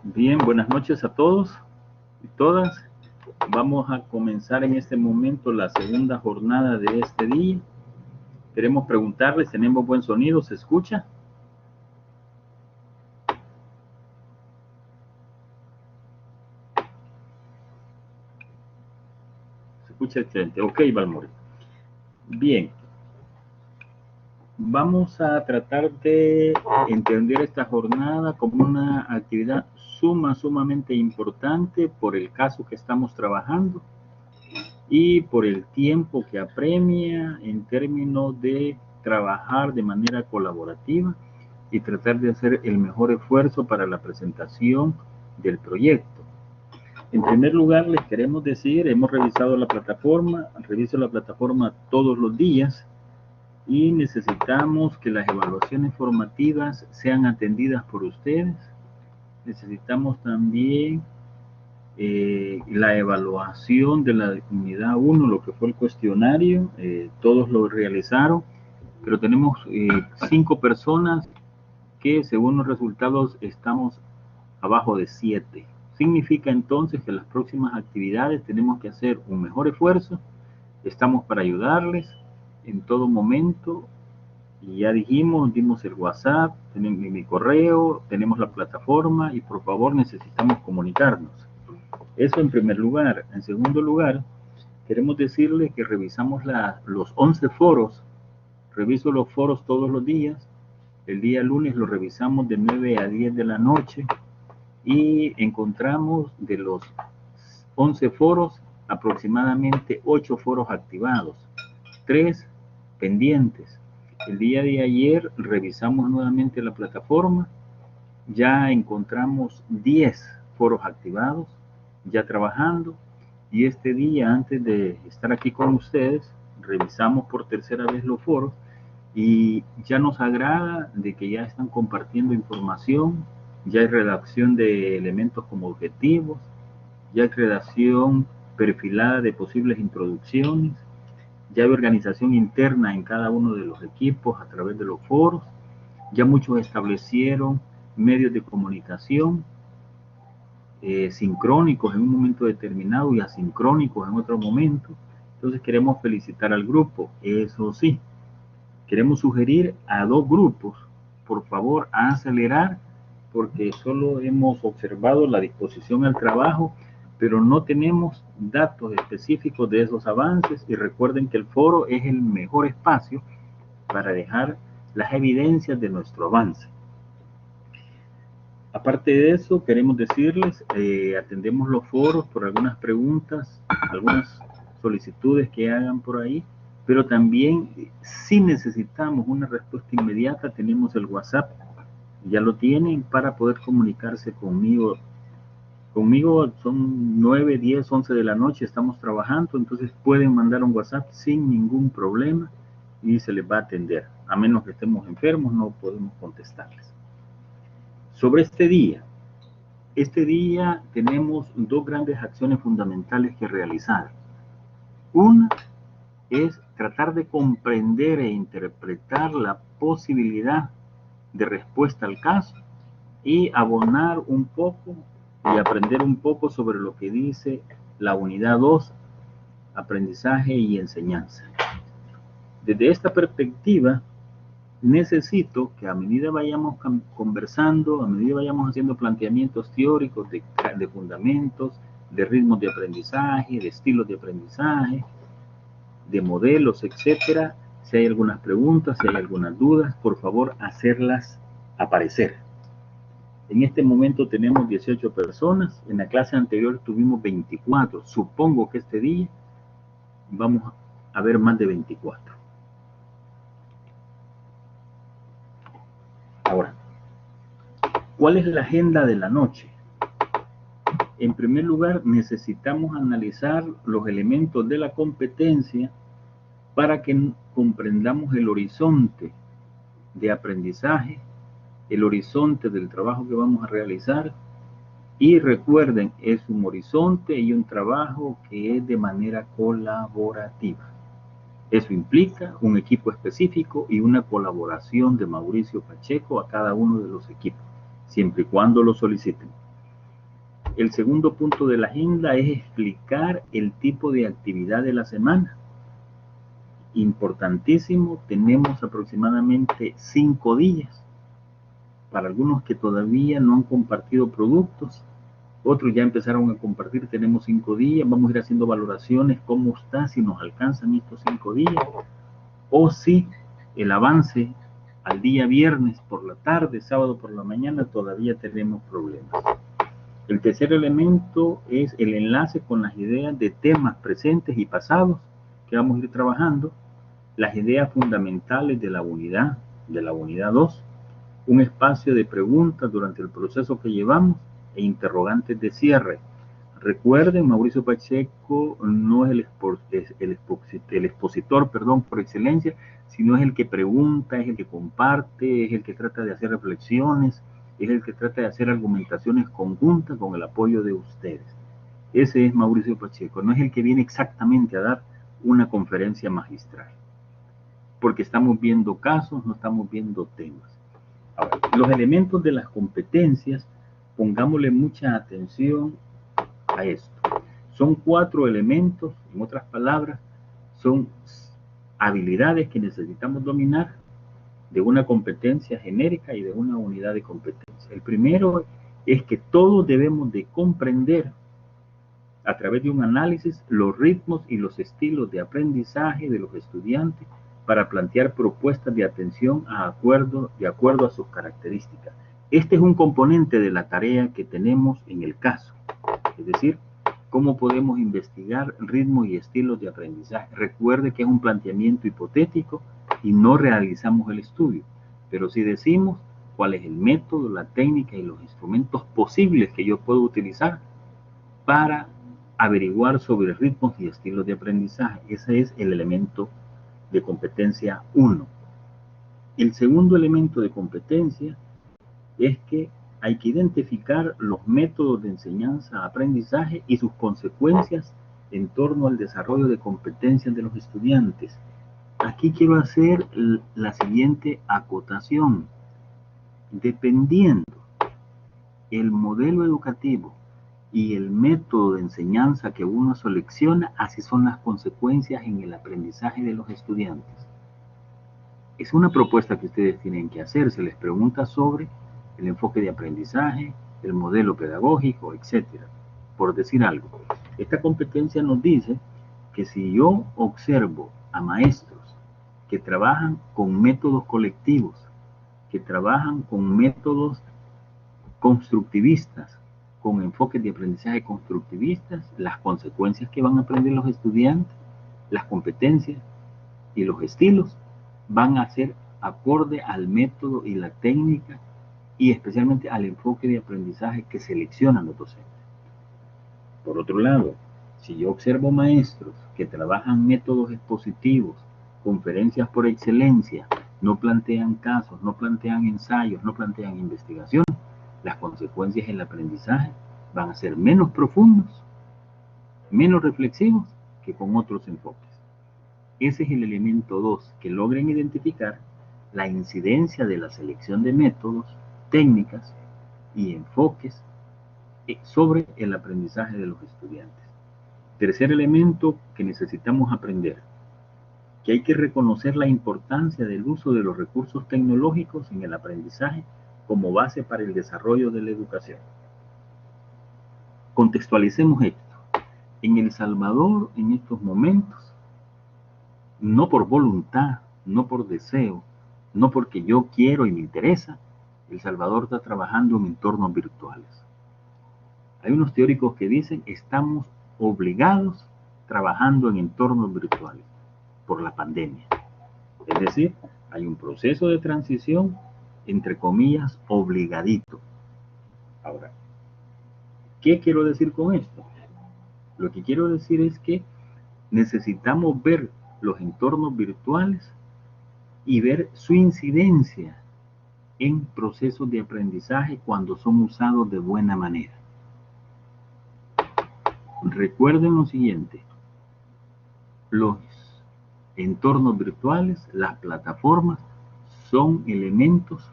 Bien, buenas noches a todos y todas. Vamos a comenzar en este momento la segunda jornada de este día. Queremos preguntarles, ¿tenemos buen sonido? ¿Se escucha? Se escucha excelente. Ok, Valmore. Bien. Vamos a tratar de entender esta jornada como una actividad sumamente importante por el caso que estamos trabajando y por el tiempo que apremia en términos de trabajar de manera colaborativa y tratar de hacer el mejor esfuerzo para la presentación del proyecto. En primer lugar, les queremos decir, hemos revisado la plataforma, reviso la plataforma todos los días y necesitamos que las evaluaciones formativas sean atendidas por ustedes. Necesitamos también la evaluación de la unidad 1, lo que fue el cuestionario, todos lo realizaron, pero tenemos 5 personas que según los resultados estamos abajo de 7. Significa entonces que las próximas actividades tenemos que hacer un mejor esfuerzo, estamos para ayudarles en todo momento, y ya dijimos, dimos el WhatsApp, tenemos mi correo, tenemos la plataforma y por favor necesitamos comunicarnos. Eso en primer lugar. En segundo lugar, queremos decirle que revisamos los 11 foros. Reviso los foros todos los días. El día lunes lo revisamos de 9 a 10 de la noche y encontramos de los 11 foros aproximadamente 8 foros activados, 3 pendientes. El día de ayer revisamos nuevamente la plataforma, ya encontramos 10 foros activados, ya trabajando, y este día antes de estar aquí con ustedes revisamos por tercera vez los foros y ya nos agrada de que ya están compartiendo información, ya hay redacción de elementos como objetivos, ya hay redacción perfilada de posibles introducciones, ya hay organización interna en cada uno de los equipos a través de los foros, ya muchos establecieron medios de comunicación sincrónicos en un momento determinado y asincrónicos en otro momento. Entonces queremos felicitar al grupo. Eso sí, queremos sugerir a 2 grupos, por favor, a acelerar, porque solo hemos observado la disposición al trabajo, pero no tenemos datos específicos de esos avances, y recuerden que el foro es el mejor espacio para dejar las evidencias de nuestro avance. Aparte de eso, queremos decirles, atendemos los foros por algunas preguntas, algunas solicitudes que hagan por ahí, pero también si necesitamos una respuesta inmediata, tenemos el WhatsApp, ya lo tienen para poder comunicarse conmigo. Conmigo son 9, 10, 11 de la noche, estamos trabajando, entonces pueden mandar un WhatsApp sin ningún problema y se les va a atender. A menos que estemos enfermos, no podemos contestarles. Sobre este día tenemos 2 grandes acciones fundamentales que realizar. Una es tratar de comprender e interpretar la posibilidad de respuesta al caso y abonar un poco y aprender un poco sobre lo que dice la unidad 2, aprendizaje y enseñanza. Desde esta perspectiva, necesito que a medida vayamos conversando, a medida vayamos haciendo planteamientos teóricos de fundamentos, de ritmos de aprendizaje, de estilos de aprendizaje, de modelos, etcétera, si hay algunas preguntas, si hay algunas dudas, por favor, hacerlas aparecer. En este momento tenemos 18 personas, en la clase anterior tuvimos 24, supongo que este día vamos a ver más de 24. Ahora, ¿cuál es la agenda de la noche? En primer lugar, necesitamos analizar los elementos de la competencia para que comprendamos el horizonte de aprendizaje, el horizonte del trabajo que vamos a realizar. Y recuerden, es un horizonte y un trabajo que es de manera colaborativa. Eso implica un equipo específico y una colaboración de Mauricio Pacheco a cada uno de los equipos, siempre y cuando lo soliciten. El segundo punto de la agenda es explicar el tipo de actividad de la semana. Importantísimo, tenemos aproximadamente 5 días. Para algunos que todavía no han compartido productos, otros ya empezaron a compartir, tenemos 5 días, vamos a ir haciendo valoraciones, cómo está, si nos alcanzan estos 5 días, o si el avance al día viernes por la tarde, sábado por la mañana, todavía tenemos problemas. El tercer elemento es el enlace con las ideas de temas presentes y pasados que vamos a ir trabajando, las ideas fundamentales de la unidad 2, un espacio de preguntas durante el proceso que llevamos e interrogantes de cierre. Recuerden, Mauricio Pacheco no es el expositor, por excelencia, sino es el que pregunta, es el que comparte, es el que trata de hacer reflexiones, es el que trata de hacer argumentaciones conjuntas con el apoyo de ustedes. Ese es Mauricio Pacheco, no es el que viene exactamente a dar una conferencia magistral, porque estamos viendo casos, no estamos viendo temas. Ahora, los elementos de las competencias, pongámosle mucha atención a esto. Son 4 elementos, en otras palabras, son habilidades que necesitamos dominar de una competencia genérica y de una unidad de competencia. El primero es que todos debemos de comprender a través de un análisis los ritmos y los estilos de aprendizaje de los estudiantes para plantear propuestas de atención de acuerdo a sus características. Este es un componente de la tarea que tenemos en el caso, es decir, cómo podemos investigar ritmos y estilos de aprendizaje. Recuerde que es un planteamiento hipotético y no realizamos el estudio, pero sí decimos cuál es el método, la técnica y los instrumentos posibles que yo puedo utilizar para averiguar sobre ritmos y estilos de aprendizaje. Ese es el elemento de competencia 1. El segundo elemento de competencia es que hay que identificar los métodos de enseñanza-aprendizaje y sus consecuencias en torno al desarrollo de competencias de los estudiantes. Aquí quiero hacer la siguiente acotación. Dependiendo el modelo educativo y el método de enseñanza que uno selecciona, así son las consecuencias en el aprendizaje de los estudiantes. Es una propuesta que ustedes tienen que hacer. Se les pregunta sobre el enfoque de aprendizaje, el modelo pedagógico, etcétera. Por decir algo, esta competencia nos dice que si yo observo a maestros que trabajan con métodos colectivos, que trabajan con métodos constructivistas, con enfoques de aprendizaje constructivistas, las consecuencias que van a aprender los estudiantes, las competencias y los estilos van a ser acorde al método y la técnica y especialmente al enfoque de aprendizaje que seleccionan los docentes. Por otro lado, si yo observo maestros que trabajan métodos expositivos, conferencias por excelencia, no plantean casos, no plantean ensayos, no plantean investigación, las consecuencias en el aprendizaje van a ser menos profundos, menos reflexivos que con otros enfoques. Ese es el elemento 2, que logren identificar la incidencia de la selección de métodos, técnicas y enfoques sobre el aprendizaje de los estudiantes. Tercer elemento que necesitamos aprender, que hay que reconocer la importancia del uso de los recursos tecnológicos en el aprendizaje como base para el desarrollo de la educación. Contextualicemos esto. En El Salvador, en estos momentos, no por voluntad, no por deseo, no porque yo quiero y me interesa, El Salvador está trabajando en entornos virtuales. Hay unos teóricos que dicen estamos obligados trabajando en entornos virtuales por la pandemia. Es decir, hay un proceso de transición, entre comillas, obligadito. Ahora, ¿qué quiero decir con esto? Lo que quiero decir es que necesitamos ver los entornos virtuales y ver su incidencia en procesos de aprendizaje cuando son usados de buena manera. Recuerden lo siguiente, los entornos virtuales, las plataformas, son elementos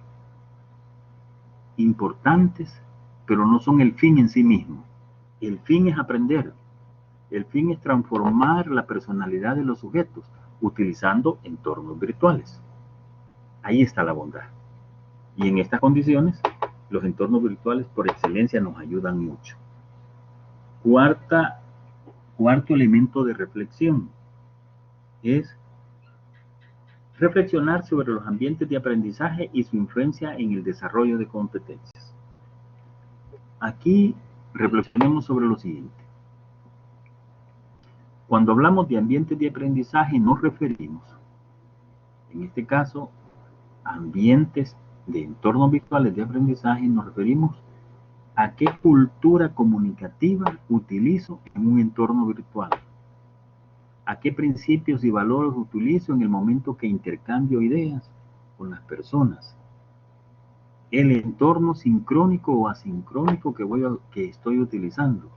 importantes, pero no son el fin en sí mismo. El fin es aprender. El fin es transformar la personalidad de los sujetos utilizando entornos virtuales. Ahí está la bondad. Y en estas condiciones, los entornos virtuales por excelencia nos ayudan mucho. Cuarto elemento de reflexión es reflexionar sobre los ambientes de aprendizaje y su influencia en el desarrollo de competencias. Aquí reflexionemos sobre lo siguiente. Cuando hablamos de ambientes de aprendizaje nos referimos, en este caso, a ambientes de entornos virtuales de aprendizaje, nos referimos a qué cultura comunicativa utilizo en un entorno virtual. ¿A qué principios y valores utilizo en el momento que intercambio ideas con las personas? El entorno sincrónico o asincrónico que estoy utilizando.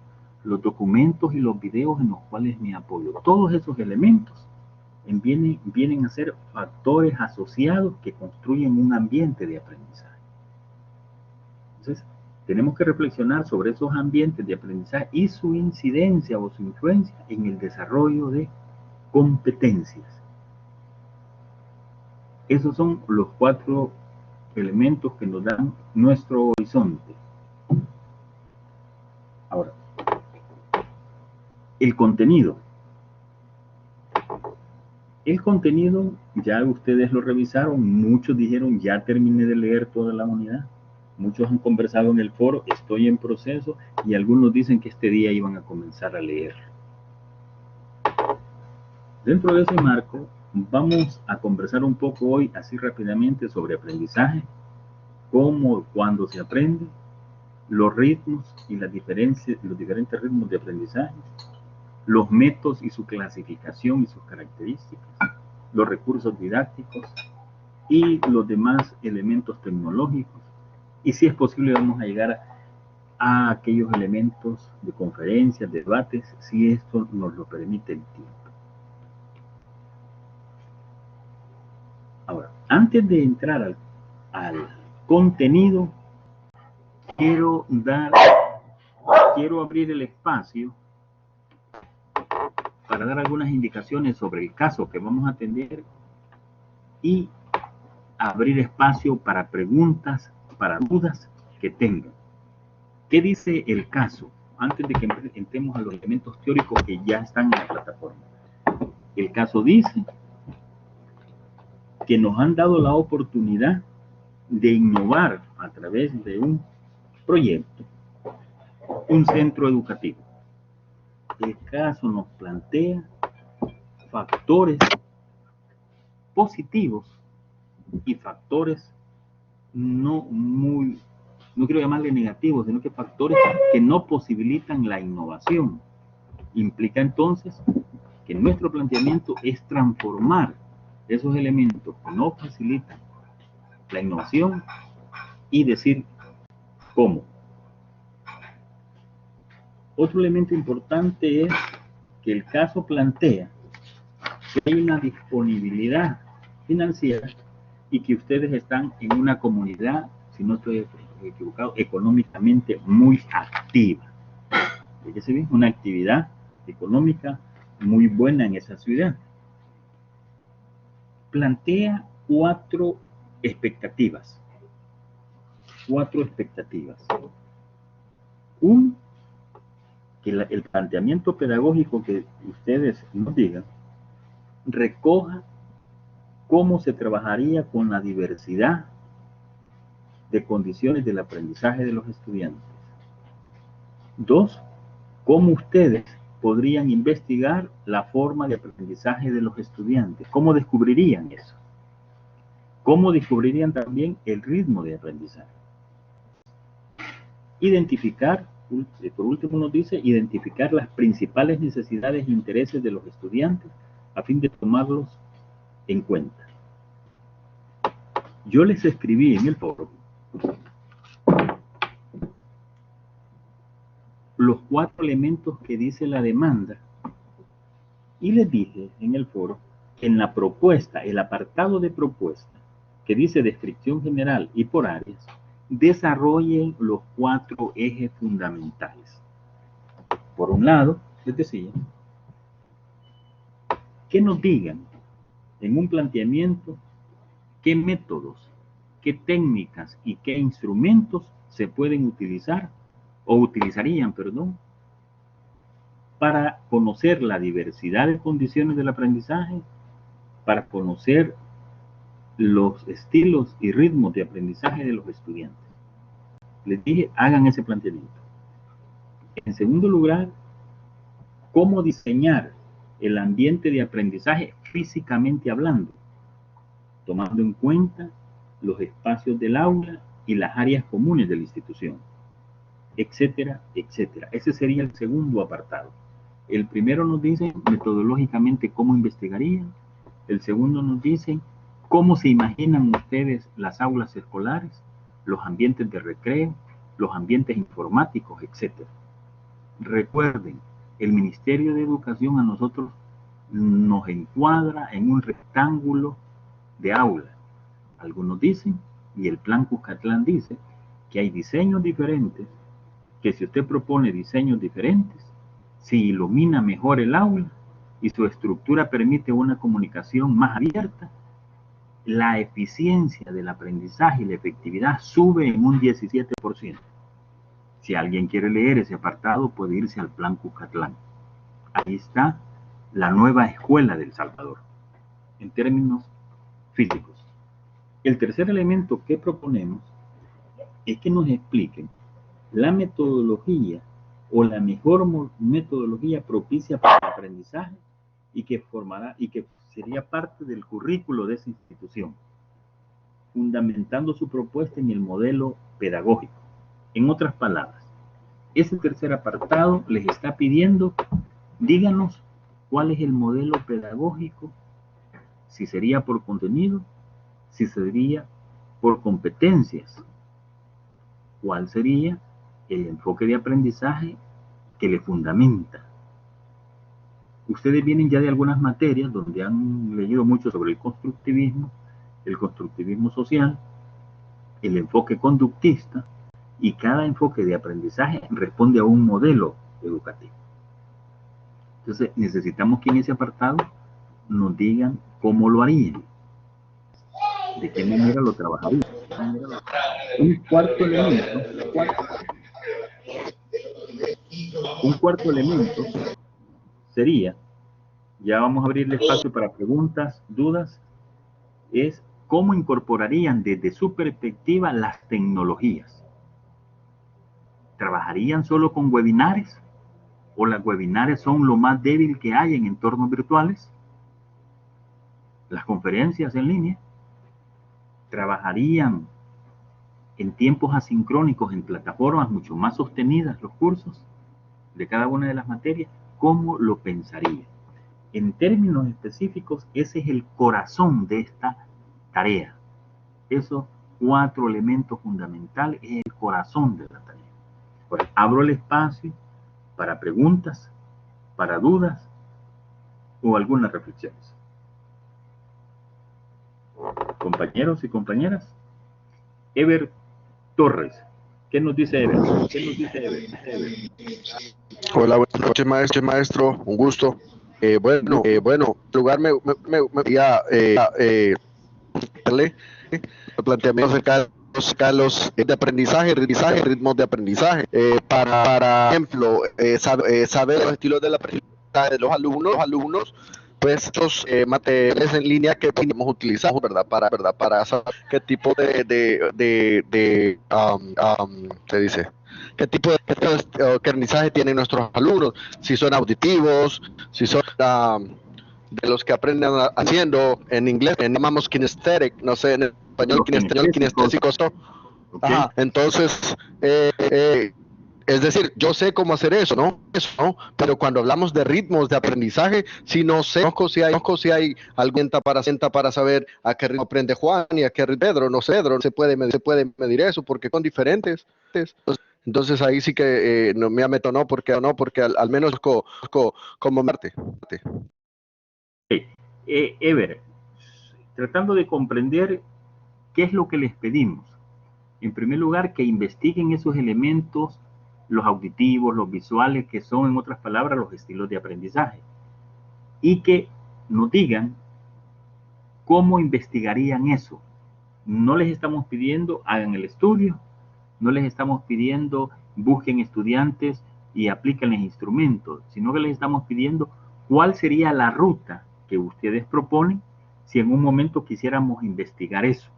Los documentos y los videos en los cuales me apoyo. Todos esos elementos vienen a ser factores asociados que construyen un ambiente de aprendizaje. Entonces, tenemos que reflexionar sobre esos ambientes de aprendizaje y su incidencia o su influencia en el desarrollo de competencias. Esos son los 4 elementos que nos dan nuestro horizonte. Ahora, el contenido. El contenido, ya ustedes lo revisaron, muchos dijeron, ya terminé de leer toda la unidad. Muchos han conversado en el foro, estoy en proceso, y algunos dicen que este día iban a comenzar a leer. Dentro de ese marco, vamos a conversar un poco hoy, así rápidamente, sobre aprendizaje, cómo, cuándo se aprende, los ritmos y las diferencias, los diferentes ritmos de aprendizaje, los métodos y su clasificación y sus características, los recursos didácticos y los demás elementos tecnológicos. Y si es posible, vamos a llegar a aquellos elementos de conferencias, de debates, si esto nos lo permite el tiempo. Ahora, antes de entrar al contenido, quiero abrir el espacio para dar algunas indicaciones sobre el caso que vamos a atender y abrir espacio para preguntas, para dudas que tengan. ¿Qué dice el caso? Antes de que entremos a los elementos teóricos que ya están en la plataforma. El caso dice que nos han dado la oportunidad de innovar a través de un proyecto, un centro educativo. El caso nos plantea factores positivos y factores no quiero llamarle negativos, sino que factores que no posibilitan la innovación. Implica entonces que nuestro planteamiento es transformar esos elementos que no facilitan la innovación y decir cómo. Otro elemento importante es que el caso plantea que hay una disponibilidad financiera y que ustedes están en una comunidad, si no estoy equivocado, económicamente muy activa. Fíjense bien, una actividad económica muy buena en esa ciudad. Plantea 4 expectativas. 4 expectativas. Que el planteamiento pedagógico que ustedes nos digan recoja cómo se trabajaría con la diversidad de condiciones del aprendizaje de los estudiantes. 2, cómo ustedes podrían investigar la forma de aprendizaje de los estudiantes. ¿Cómo descubrirían eso? ¿Cómo descubrirían también el ritmo de aprendizaje? Identificar, por último nos dice, identificar las principales necesidades e intereses de los estudiantes a fin de tomarlos en cuenta. Yo les escribí en el foro los 4 elementos que dice la demanda y les dije en el foro que en la propuesta, el apartado de propuesta que dice descripción general y por áreas, desarrollen los 4 ejes fundamentales. Por un lado, les decía, que nos digan en un planteamiento qué métodos, qué técnicas y qué instrumentos se pueden utilizar o utilizarían, perdón, para conocer la diversidad de condiciones del aprendizaje, para conocer los estilos y ritmos de aprendizaje de los estudiantes. Les dije, hagan ese planteamiento. En segundo lugar, cómo diseñar el ambiente de aprendizaje físicamente hablando, tomando en cuenta los espacios del aula y las áreas comunes de la institución, etcétera, etcétera. Ese sería el segundo apartado. El primero nos dice metodológicamente cómo investigarían. El segundo nos dice cómo se imaginan ustedes las aulas escolares, los ambientes de recreo, los ambientes informáticos, etcétera. Recuerden, el Ministerio de Educación a nosotros nos encuadra en un rectángulo de aula. Algunos dicen, y el Plan Cuscatlán dice, que hay diseños diferentes, que si usted propone diseños diferentes, se ilumina mejor el aula y su estructura permite una comunicación más abierta, la eficiencia del aprendizaje y la efectividad sube en un 17%. Si alguien quiere leer ese apartado, puede irse al Plan Cuscatlán. Ahí está la nueva escuela del Salvador, en términos físicos. El tercer elemento que proponemos es que nos expliquen la metodología o la mejor metodología propicia para el aprendizaje y que formará y que sería parte del currículo de esa institución, fundamentando su propuesta en el modelo pedagógico. En otras palabras, ese tercer apartado les está pidiendo, díganos cuál es el modelo pedagógico, si sería por contenido, si sería por competencias, cuál sería el enfoque de aprendizaje que le fundamenta. Ustedes vienen ya de algunas materias donde han leído mucho sobre el constructivismo social, el enfoque conductista, y cada enfoque de aprendizaje responde a un modelo educativo. Entonces necesitamos que en ese apartado nos digan cómo lo harían, de qué manera lo trabajarían. Un cuarto elemento sería, ya vamos a abrir el espacio para preguntas, dudas, es cómo incorporarían desde su perspectiva las tecnologías. ¿Trabajarían solo con webinares? ¿O las webinares son lo más débil que hay en entornos virtuales? ¿Las conferencias en línea? ¿Trabajarían en tiempos asincrónicos en plataformas mucho más sostenidas los cursos de cada una de las materias? ¿Cómo lo pensarían? En términos específicos, ese es el corazón de esta tarea. Esos 4 elementos fundamentales es el corazón de la tarea. Ahora, abro el espacio para preguntas, para dudas o algunas reflexiones. Compañeros y compañeras, Ever Torres. ¿Qué nos dice Ever? Hola, buenas noches, maestro. Un gusto. Bueno, en lugar me quería darle planteamiento acerca de los de aprendizaje, ritmos de aprendizaje. Para ejemplo, saber los estilos del aprendizaje de los alumnos, pues estos materiales en línea que podemos utilizar, ¿verdad? Para saber qué tipo se dice, qué tipo de aprendizaje tienen nuestros alumnos, si son auditivos, si son de los que aprenden haciendo, en inglés llamamos kinesthetic, no sé, en español kinestésicos. Okay. Ajá, entonces, es decir, yo sé cómo hacer eso, ¿no? Pero cuando hablamos de ritmos de aprendizaje, si no sé, si hay alguien para saber a qué ritmo aprende Juan y a qué ritmo Pedro, no se puede medir eso porque son diferentes. Entonces ahí sí que no me meto, porque al menos como Marte. Ever, tratando de comprender qué es lo que les pedimos. En primer lugar, que investiguen esos elementos los auditivos, los visuales, que son en otras palabras los estilos de aprendizaje, y que nos digan cómo investigarían eso. No les estamos pidiendo hagan el estudio, no les estamos pidiendo busquen estudiantes y apliquen instrumentos, sino que les estamos pidiendo cuál sería la ruta que ustedes proponen si en un momento quisiéramos investigar eso.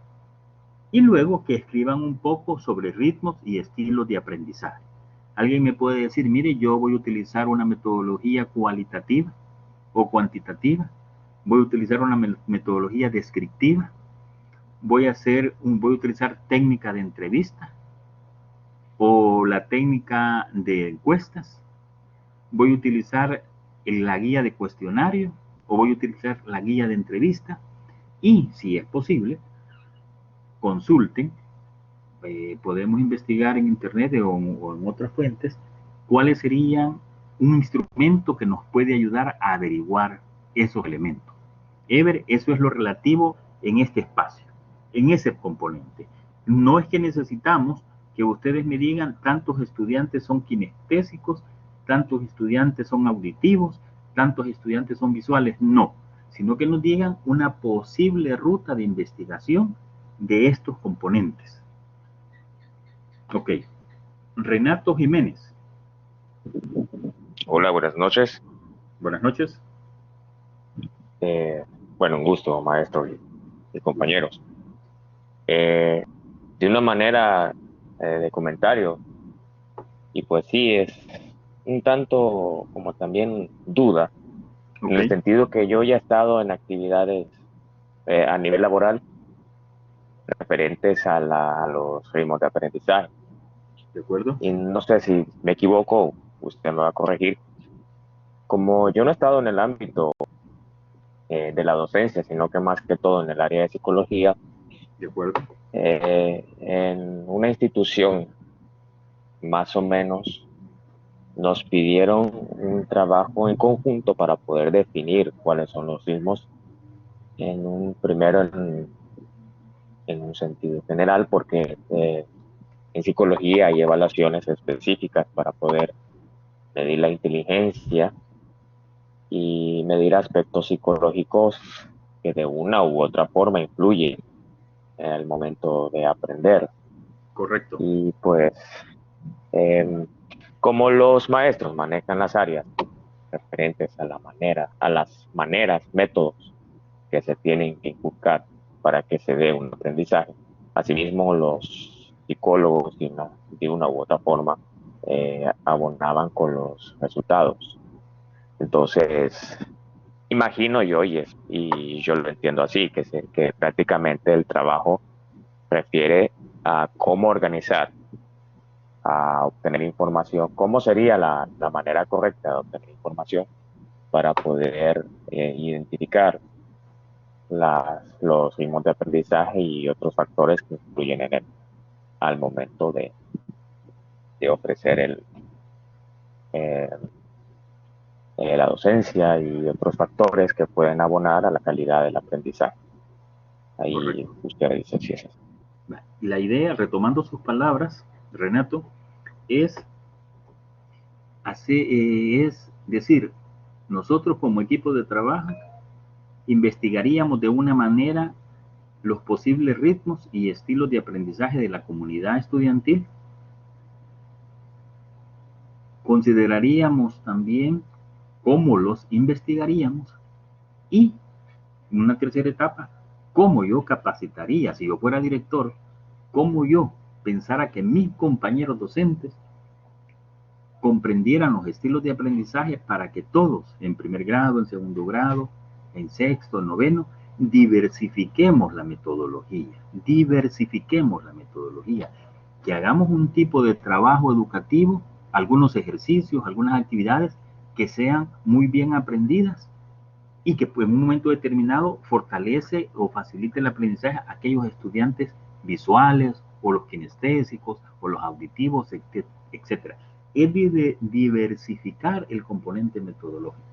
Y luego que escriban un poco sobre ritmos y estilos de aprendizaje. Alguien me puede decir, mire, yo voy a utilizar una metodología cualitativa o cuantitativa, voy a utilizar una metodología descriptiva, voy a utilizar técnica de entrevista o la técnica de encuestas, voy a utilizar la guía de cuestionario o voy a utilizar la guía de entrevista, y si es posible, consulten, podemos investigar en internet o en otras fuentes cuáles serían un instrumento que nos puede ayudar a averiguar esos elementos. Eso es lo relativo en este espacio, en ese componente. No es que necesitamos que ustedes me digan tantos estudiantes son kinestésicos, tantos estudiantes son auditivos, tantos estudiantes son visuales, no, sino que nos digan una posible ruta de investigación de estos componentes. Ok, Renato Jiménez. Hola, buenas noches. Buenas noches. Bueno, un gusto, maestro y compañeros. De una manera de comentario, y pues sí, es un tanto como también duda, en el sentido que yo ya he estado en actividades a nivel laboral referentes a los ritmos de aprendizaje. De acuerdo. Y no sé si me equivoco, usted me va a corregir. Como yo no he estado en el ámbito de la docencia, sino que más que todo en el área de psicología, de acuerdo, en una institución más o menos nos pidieron un trabajo en conjunto para poder definir cuáles son los ritmos primero en un sentido general, porque en psicología hay evaluaciones específicas para poder medir la inteligencia y medir aspectos psicológicos que de una u otra forma influyen en el momento de aprender. Correcto. Y pues, como los maestros manejan las áreas referentes a las maneras, métodos que se tienen que inculcar para que se dé un aprendizaje, asimismo los psicólogos de una u otra forma abonaban con los resultados. Entonces, imagino yo, y yo lo entiendo así, que prácticamente el trabajo refiere a cómo organizar, a obtener información, cómo sería la manera correcta de obtener información para poder identificar los ritmos de aprendizaje y otros factores que influyen en él al momento de ofrecer la docencia y otros factores que pueden abonar a la calidad del aprendizaje. Ahí correcto. Usted dice si es así. La idea, retomando sus palabras, Renato, es decir, nosotros como equipo de trabajo investigaríamos de una manera los posibles ritmos y estilos de aprendizaje de la comunidad estudiantil. Consideraríamos también cómo los investigaríamos y, en una tercera etapa, cómo yo capacitaría, si yo fuera director, cómo yo pensara que mis compañeros docentes comprendieran los estilos de aprendizaje para que todos, en primer grado, en segundo grado, en sexto, en noveno, diversifiquemos la metodología, que hagamos un tipo de trabajo educativo, algunos ejercicios, algunas actividades que sean muy bien aprendidas y que pues, en un momento determinado fortalece o facilite el aprendizaje a aquellos estudiantes visuales o los kinestésicos o los auditivos, etc. Es de diversificar el componente metodológico.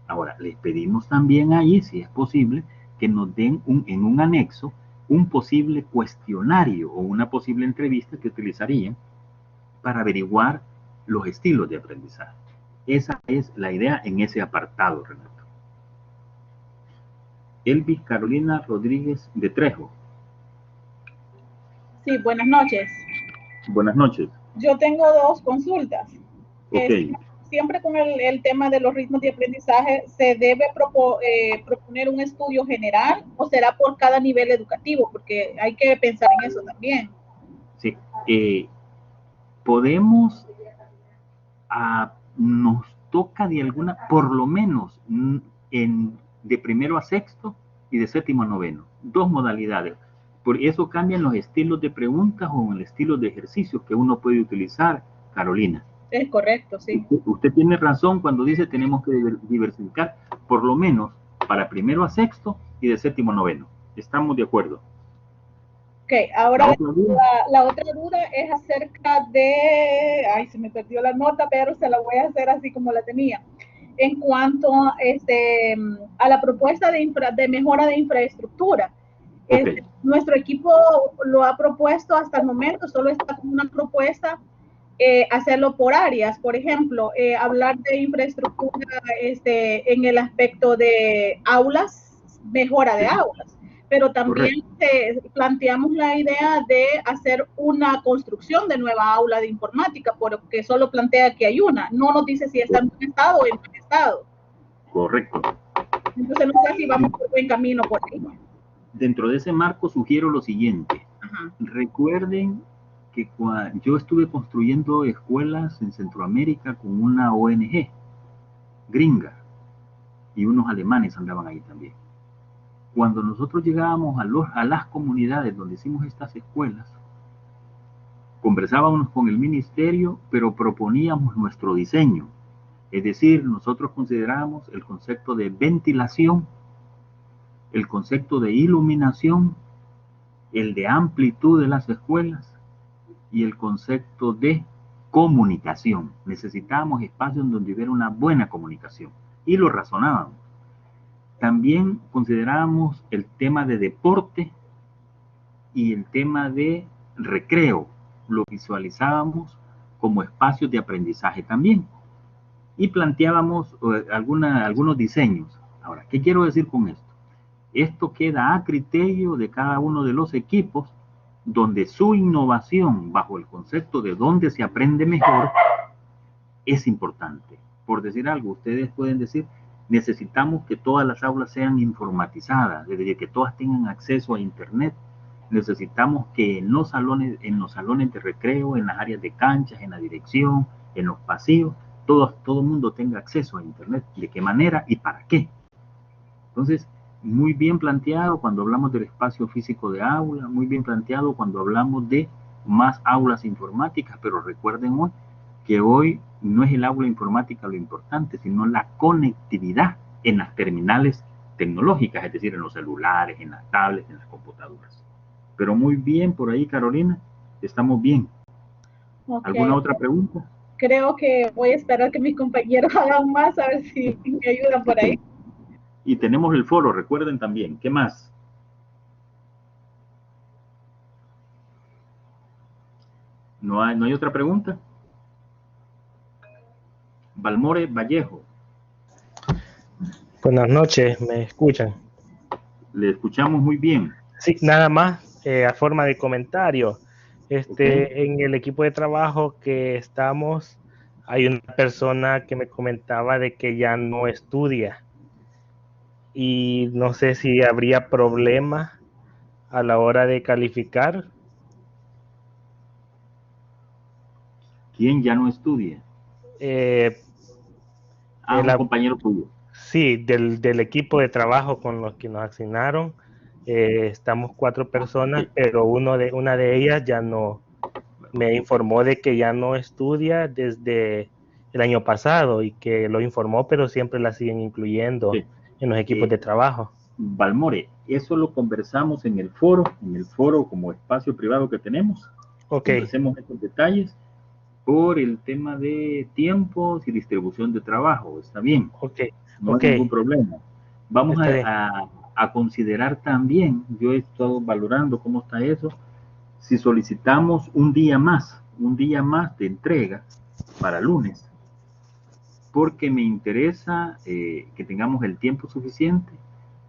Ahora, les pedimos también ahí, si es posible, que nos den en un anexo un posible cuestionario o una posible entrevista que utilizarían para averiguar los estilos de aprendizaje. Esa es la idea en ese apartado, Renato. Elvis Carolina Rodríguez de Trejo. Sí, buenas noches. Buenas noches. Yo tengo dos consultas. Ok. Siempre con el tema de los ritmos de aprendizaje, ¿se debe proponer un estudio general o será por cada nivel educativo? Porque hay que pensar en eso también. Sí. Podemos, nos toca de alguna, por lo menos de primero a sexto y de séptimo a noveno. Dos modalidades. Por eso cambian los estilos de preguntas o el estilo de ejercicios que uno puede utilizar, Carolina. Es correcto, sí. Usted tiene razón cuando dice tenemos que diversificar, por lo menos para primero a sexto y de séptimo a noveno. Estamos de acuerdo. Ok, ahora la otra duda es acerca de, ay, se me perdió la nota, pero se la voy a hacer así como la tenía. En cuanto a la propuesta de mejora de infraestructura. Okay. Nuestro equipo lo ha propuesto hasta el momento, solo está como una propuesta hacerlo por áreas. Por ejemplo, hablar de infraestructura en el aspecto de aulas, mejora de aulas. Pero también planteamos la idea de hacer una construcción de nueva aula de informática, porque solo plantea que hay una. No nos dice si está en buen estado o en buen estado. Correcto. Entonces no sé si vamos por buen camino por ahí. Dentro de ese marco sugiero lo siguiente. Ajá. Recuerden que yo estuve construyendo escuelas en Centroamérica con una ONG gringa y unos alemanes andaban ahí también. Cuando nosotros llegábamos a las comunidades donde hicimos estas escuelas, conversábamos con el ministerio, pero proponíamos nuestro diseño. Es decir, nosotros considerábamos el concepto de ventilación, el concepto de iluminación, el de amplitud de las escuelas y el concepto de comunicación. Necesitábamos espacios donde hubiera una buena comunicación y lo razonábamos. También considerábamos el tema de deporte y el tema de recreo. Lo visualizábamos como espacios de aprendizaje también. Y planteábamos algunos diseños. Ahora, ¿qué quiero decir con esto? Esto queda a criterio de cada uno de los equipos, donde su innovación bajo el concepto de dónde se aprende mejor es importante. Por decir algo, ustedes pueden decir, necesitamos que todas las aulas sean informatizadas, es decir, que todas tengan acceso a internet. Necesitamos que en los salones de recreo, en las áreas de canchas, en la dirección, en los pasillos, todo el mundo tenga acceso a internet. ¿De qué manera y para qué? Entonces, muy bien planteado cuando hablamos del espacio físico de aula, muy bien planteado cuando hablamos de más aulas informáticas, pero recuerden hoy que hoy no es el aula informática lo importante, sino la conectividad en las terminales tecnológicas, es decir, en los celulares, en las tablets, en las computadoras. Pero muy bien por ahí, Carolina, estamos bien. Okay. ¿Alguna otra pregunta? Creo que voy a esperar que mis compañeros hagan más, a ver si me ayudan por ahí. Y tenemos el foro, recuerden también. ¿Qué más? ¿No hay otra pregunta? Balmore Vallejo. Buenas noches, ¿me escuchan? Le escuchamos muy bien. Sí, nada más a forma de comentario. En el equipo de trabajo que estamos, hay una persona que me comentaba de que ya no estudia. Y no sé si habría problema a la hora de calificar. ¿Quién ya no estudia? Un compañero tuyo. Sí, del equipo de trabajo con los que nos asignaron. Estamos 4 personas, pero una de ellas ya no, me informó de que ya no estudia desde el año pasado y que lo informó, pero siempre la siguen incluyendo en los equipos de trabajo. Balmore, eso lo conversamos en el foro como espacio privado que tenemos. Conversemos estos detalles por el tema de tiempos y distribución de trabajo. Está bien. No hay ningún problema. Vamos a considerar también, yo he estado valorando cómo está eso, si solicitamos un día más de entrega para lunes, porque me interesa que tengamos el tiempo suficiente,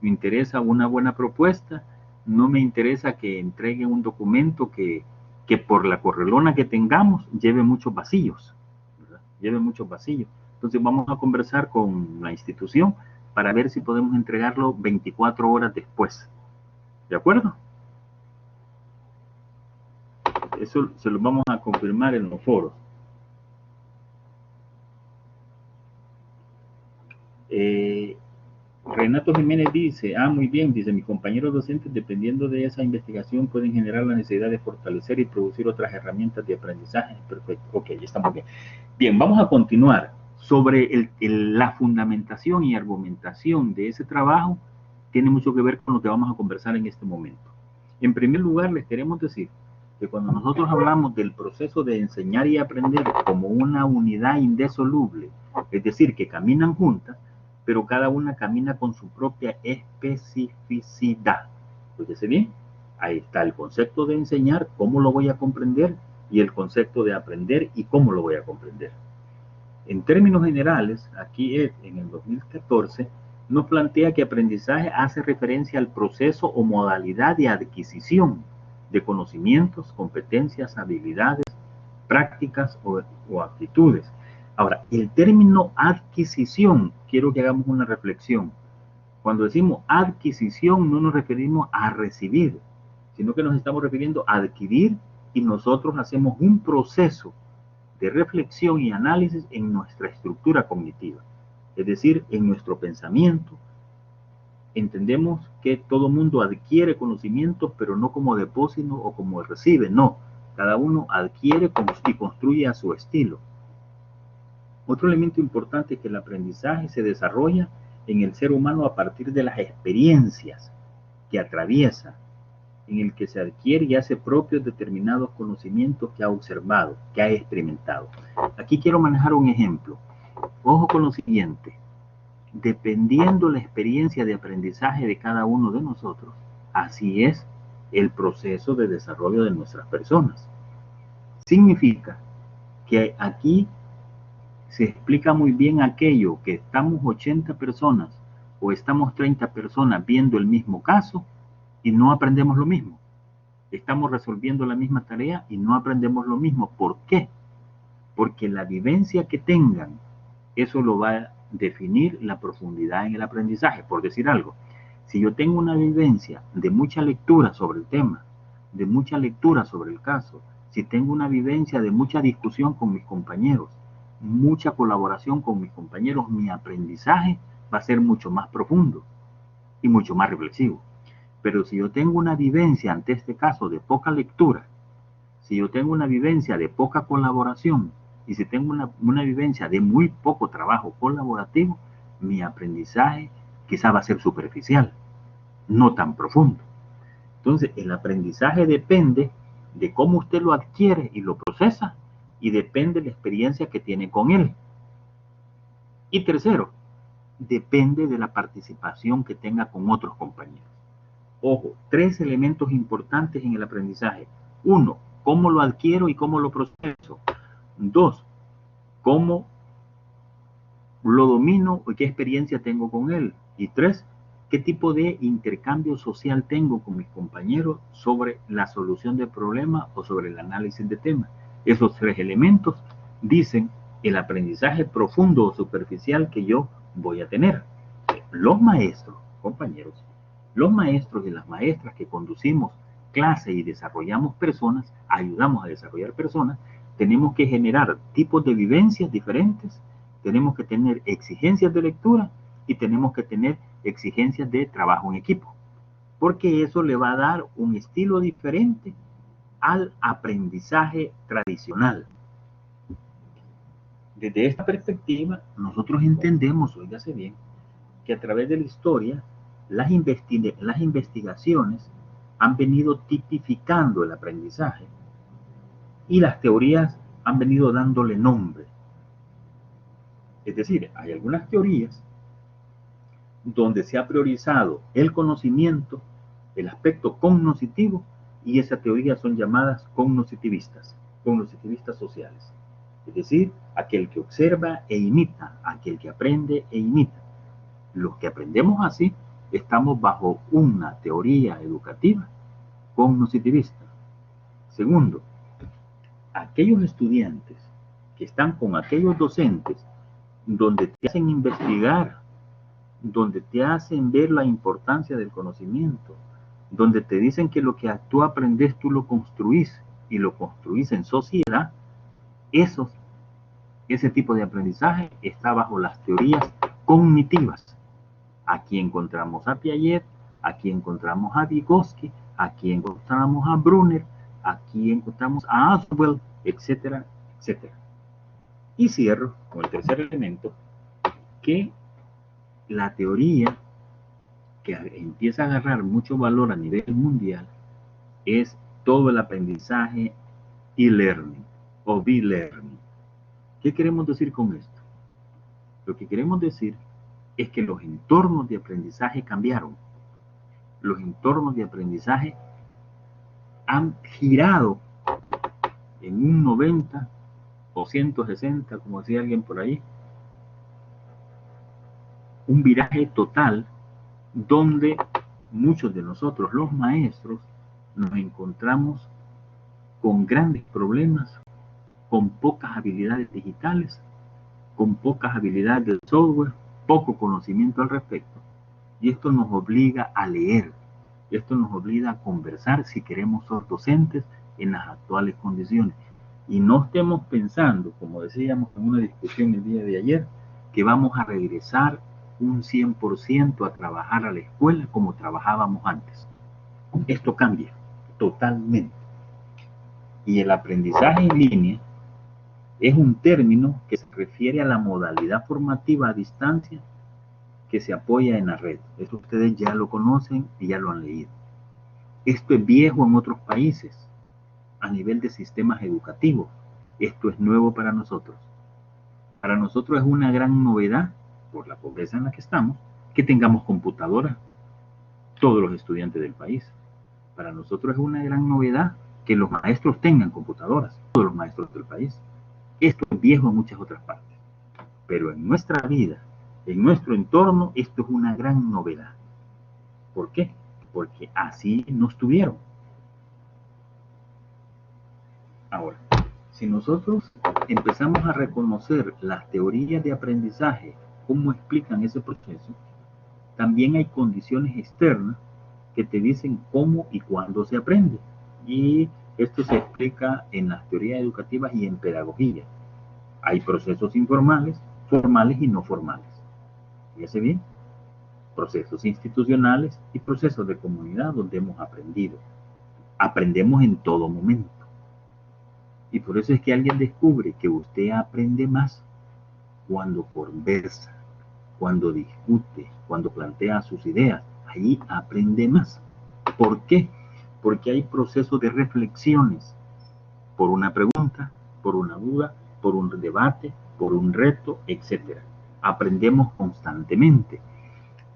me interesa una buena propuesta, no me interesa que entreguen un documento que por la correlona que tengamos lleve muchos vacíos, ¿verdad? Lleve muchos vacíos. Entonces vamos a conversar con la institución para ver si podemos entregarlo 24 horas después. ¿De acuerdo? Eso se lo vamos a confirmar en los foros. Renato Jiménez dice, muy bien, dice, mis compañeros docentes, dependiendo de esa investigación, pueden generar la necesidad de fortalecer y producir otras herramientas de aprendizaje. Perfecto, ok, ya estamos bien. Bien, vamos a continuar. Sobre la fundamentación y argumentación de ese trabajo, tiene mucho que ver con lo que vamos a conversar en este momento. En primer lugar, les queremos decir que cuando nosotros hablamos del proceso de enseñar y aprender como una unidad indisoluble, es decir, que caminan juntas, pero cada una camina con su propia especificidad. Fíjese bien, ahí está el concepto de enseñar, cómo lo voy a comprender, y el concepto de aprender y cómo lo voy a comprender. En términos generales, aquí en el 2014, nos plantea que aprendizaje hace referencia al proceso o modalidad de adquisición de conocimientos, competencias, habilidades, prácticas o actitudes. Ahora, el término adquisición, quiero que hagamos una reflexión. Cuando decimos adquisición, no nos referimos a recibir, sino que nos estamos refiriendo a adquirir, y nosotros hacemos un proceso de reflexión y análisis en nuestra estructura cognitiva, es decir, en nuestro pensamiento. Entendemos que todo mundo adquiere conocimientos, pero no como depósito o como recibe, no. Cada uno adquiere y construye a su estilo. Otro elemento importante es que el aprendizaje se desarrolla en el ser humano a partir de las experiencias que atraviesa, en el que se adquiere y hace propios determinados conocimientos que ha observado, que ha experimentado. Aquí quiero manejar un ejemplo. Ojo con lo siguiente. Dependiendo la experiencia de aprendizaje de cada uno de nosotros, así es el proceso de desarrollo de nuestras personas. Significa que aquí se explica muy bien aquello que estamos 80 personas o estamos 30 personas viendo el mismo caso y no aprendemos lo mismo. Estamos resolviendo la misma tarea y no aprendemos lo mismo. ¿Por qué? Porque la vivencia que tengan, eso lo va a definir la profundidad en el aprendizaje. Por decir algo, si yo tengo una vivencia de mucha lectura sobre el tema, de mucha lectura sobre el caso, si tengo una vivencia de mucha discusión con mis compañeros, mucha colaboración con mis compañeros, mi aprendizaje va a ser mucho más profundo y mucho más reflexivo. Pero si yo tengo una vivencia, ante este caso, de poca lectura, si yo tengo una vivencia de poca colaboración, y si tengo una vivencia de muy poco trabajo colaborativo, mi aprendizaje quizá va a ser superficial, no tan profundo. Entonces, el aprendizaje depende de cómo usted lo adquiere y lo procesa, y depende de la experiencia que tiene con él. Y tercero, depende de la participación que tenga con otros compañeros. Ojo, 3 elementos importantes en el aprendizaje. 1, cómo lo adquiero y cómo lo proceso. 2, cómo lo domino y qué experiencia tengo con él. Y 3, qué tipo de intercambio social tengo con mis compañeros sobre la solución de problemas o sobre el análisis de temas. Esos 3 elementos dicen el aprendizaje profundo o superficial que yo voy a tener. Los maestros, compañeros, los maestros y las maestras que conducimos clases y desarrollamos personas, ayudamos a desarrollar personas, tenemos que generar tipos de vivencias diferentes, tenemos que tener exigencias de lectura y tenemos que tener exigencias de trabajo en equipo, porque eso le va a dar un estilo diferente al aprendizaje tradicional. Desde esta perspectiva, nosotros entendemos, óigase bien, que a través de la historia, las investigaciones han venido tipificando el aprendizaje y las teorías han venido dándole nombre. Es decir, hay algunas teorías donde se ha priorizado el conocimiento, el aspecto cognoscitivo, y esas teorías son llamadas cognoscitivistas sociales. Es decir, aquel que observa e imita, aquel que aprende e imita. Los que aprendemos así estamos bajo una teoría educativa cognitivista. Segundo, aquellos estudiantes que están con aquellos docentes donde te hacen investigar, donde te hacen ver la importancia del conocimiento, donde te dicen que lo que tú aprendes tú lo construís y lo construís en sociedad, ese tipo de aprendizaje está bajo las teorías cognitivas. Aquí encontramos a Piaget, aquí encontramos a Vygotsky, aquí encontramos a Brunner, aquí encontramos a Aswell, etcétera, etcétera. Y cierro con el tercer elemento, que la teoría que empieza a agarrar mucho valor a nivel mundial es todo el aprendizaje e-learning o be-learning. ¿Qué queremos decir con esto? Lo que queremos decir es que los entornos de aprendizaje cambiaron. Los entornos de aprendizaje han girado en un 90 o 160, como decía alguien por ahí, un viraje total donde muchos de nosotros, los maestros, nos encontramos con grandes problemas, con pocas habilidades digitales, con pocas habilidades del software, poco conocimiento al respecto. Y esto nos obliga a leer, esto nos obliga a conversar si queremos ser docentes en las actuales condiciones. Y no estemos pensando, como decíamos en una discusión el día de ayer, que vamos a regresar un 100% a trabajar a la escuela como trabajábamos antes. Esto cambia totalmente. Y el aprendizaje en línea es un término que se refiere a la modalidad formativa a distancia que se apoya en la red. Eso ustedes ya lo conocen y ya lo han leído. Esto es viejo en otros países a nivel de sistemas educativos. Esto es nuevo para nosotros. Para nosotros es una gran novedad, por la pobreza en la que estamos, que tengamos computadoras, todos los estudiantes del país. Para nosotros es una gran novedad que los maestros tengan computadoras, todos los maestros del país. Esto es viejo en muchas otras partes. Pero en nuestra vida, en nuestro entorno, esto es una gran novedad. ¿Por qué? Porque así no estuvieron. Ahora, si nosotros empezamos a reconocer las teorías de aprendizaje, cómo explican ese proceso, también hay condiciones externas que te dicen cómo y cuándo se aprende. Y esto se explica en las teorías educativas y en pedagogía. Hay procesos informales, formales y no formales. Fíjese bien, procesos institucionales y procesos de comunidad donde hemos aprendido. Aprendemos en todo momento. Y por eso es que alguien descubre que usted aprende más cuando conversa, cuando discute, cuando plantea sus ideas. Ahí aprende más. ¿Por qué? Porque hay procesos de reflexiones por una pregunta, por una duda, por un debate, por un reto, etc. Aprendemos constantemente.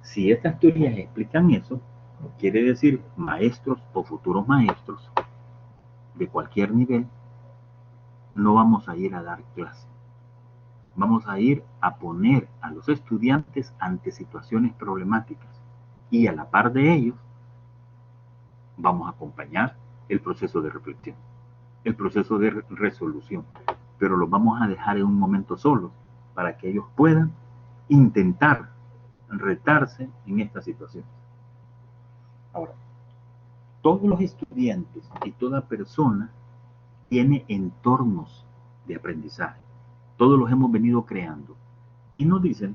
Si estas teorías explican eso, quiere decir maestros o futuros maestros de cualquier nivel, no vamos a ir a dar clase. Vamos a ir a poner a los estudiantes ante situaciones problemáticas y a la par de ellos vamos a acompañar el proceso de reflexión, el proceso de resolución, pero los vamos a dejar en un momento solos para que ellos puedan intentar retarse en esta situación. Ahora, todos los estudiantes y toda persona tiene entornos de aprendizaje. Todos los hemos venido creando. Y nos dicen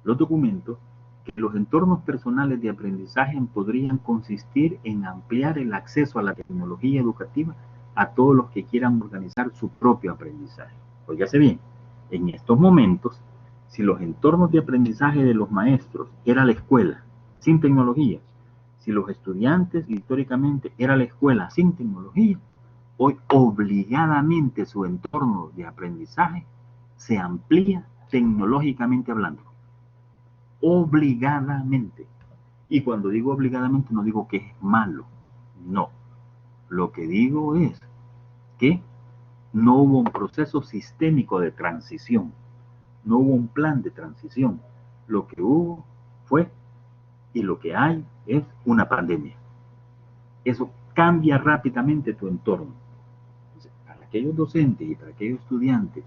los documentos que los entornos personales de aprendizaje podrían consistir en ampliar el acceso a la tecnología educativa a todos los que quieran organizar su propio aprendizaje. Óigase bien, en estos momentos, si los entornos de aprendizaje de los maestros era la escuela sin tecnología, si los estudiantes históricamente era la escuela sin tecnología, hoy obligadamente su entorno de aprendizaje se amplía tecnológicamente hablando. Obligadamente. Y cuando digo obligadamente no digo que es malo, no. Lo que digo es que No hubo un proceso sistémico de transición, no hubo un plan de transición. Lo que hubo fue, y lo que hay, es una pandemia. Eso cambia rápidamente tu entorno. Entonces, para aquellos docentes y para aquellos estudiantes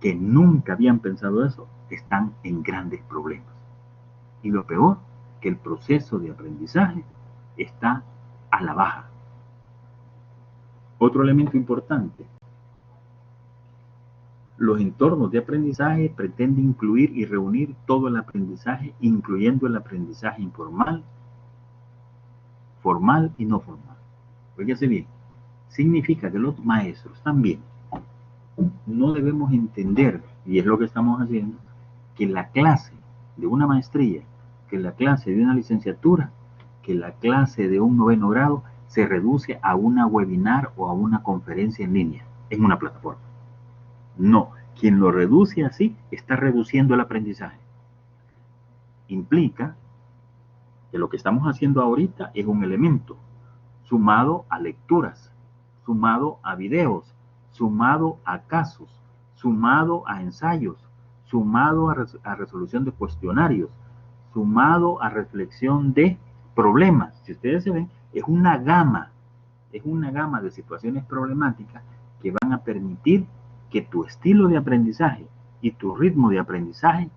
que nunca habían pensado eso, están en grandes problemas. Y lo peor, que el proceso de aprendizaje está a la baja. Otro elemento importante: los entornos de aprendizaje pretenden incluir y reunir todo el aprendizaje, incluyendo el aprendizaje informal, formal y no formal. Fíjese bien, significa que los maestros también no debemos entender, y es lo que estamos haciendo, que la clase de una maestría, que la clase de una licenciatura, que la clase de un 9º grado se reduce a una webinar o a una conferencia en línea, en una plataforma. No, quien lo reduce así está reduciendo el aprendizaje. Implica que lo que estamos haciendo ahorita es un elemento sumado a lecturas, sumado a videos, sumado a casos, sumado a ensayos, sumado a resolución de cuestionarios, sumado a reflexión de problemas. Si ustedes se ven, es una gama de situaciones problemáticas que van a permitir que tu estilo de aprendizaje y tu ritmo de aprendizaje